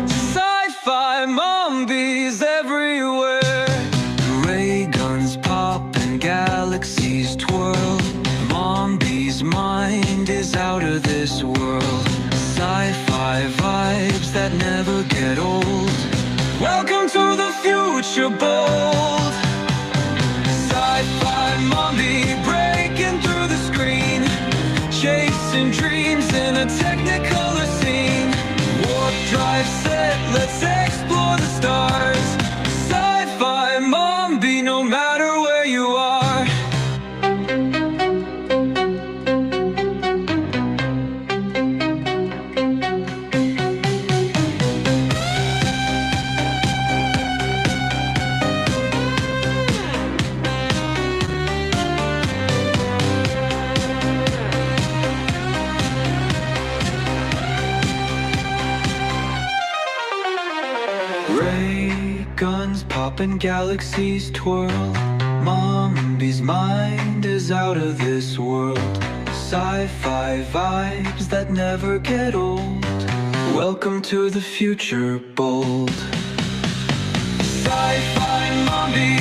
S11: Sci-fi Mombies everywhere. Ray guns pop and galaxies twirl. Mombie's mind is out of this world. Sci-fi vibes that never get old. Welcome to the future bold. Sci-fi Mombie breaking through the screen, chasing dreams in a technicolor scene. Warp drive set, let's explore the stars. Sci-fi Mombie, no matter where you are. Ray guns pop and galaxies twirl. Mombie's mind is out of this world. Sci-fi vibes that never get old. Welcome to the future bold. Sci-fi Mombie.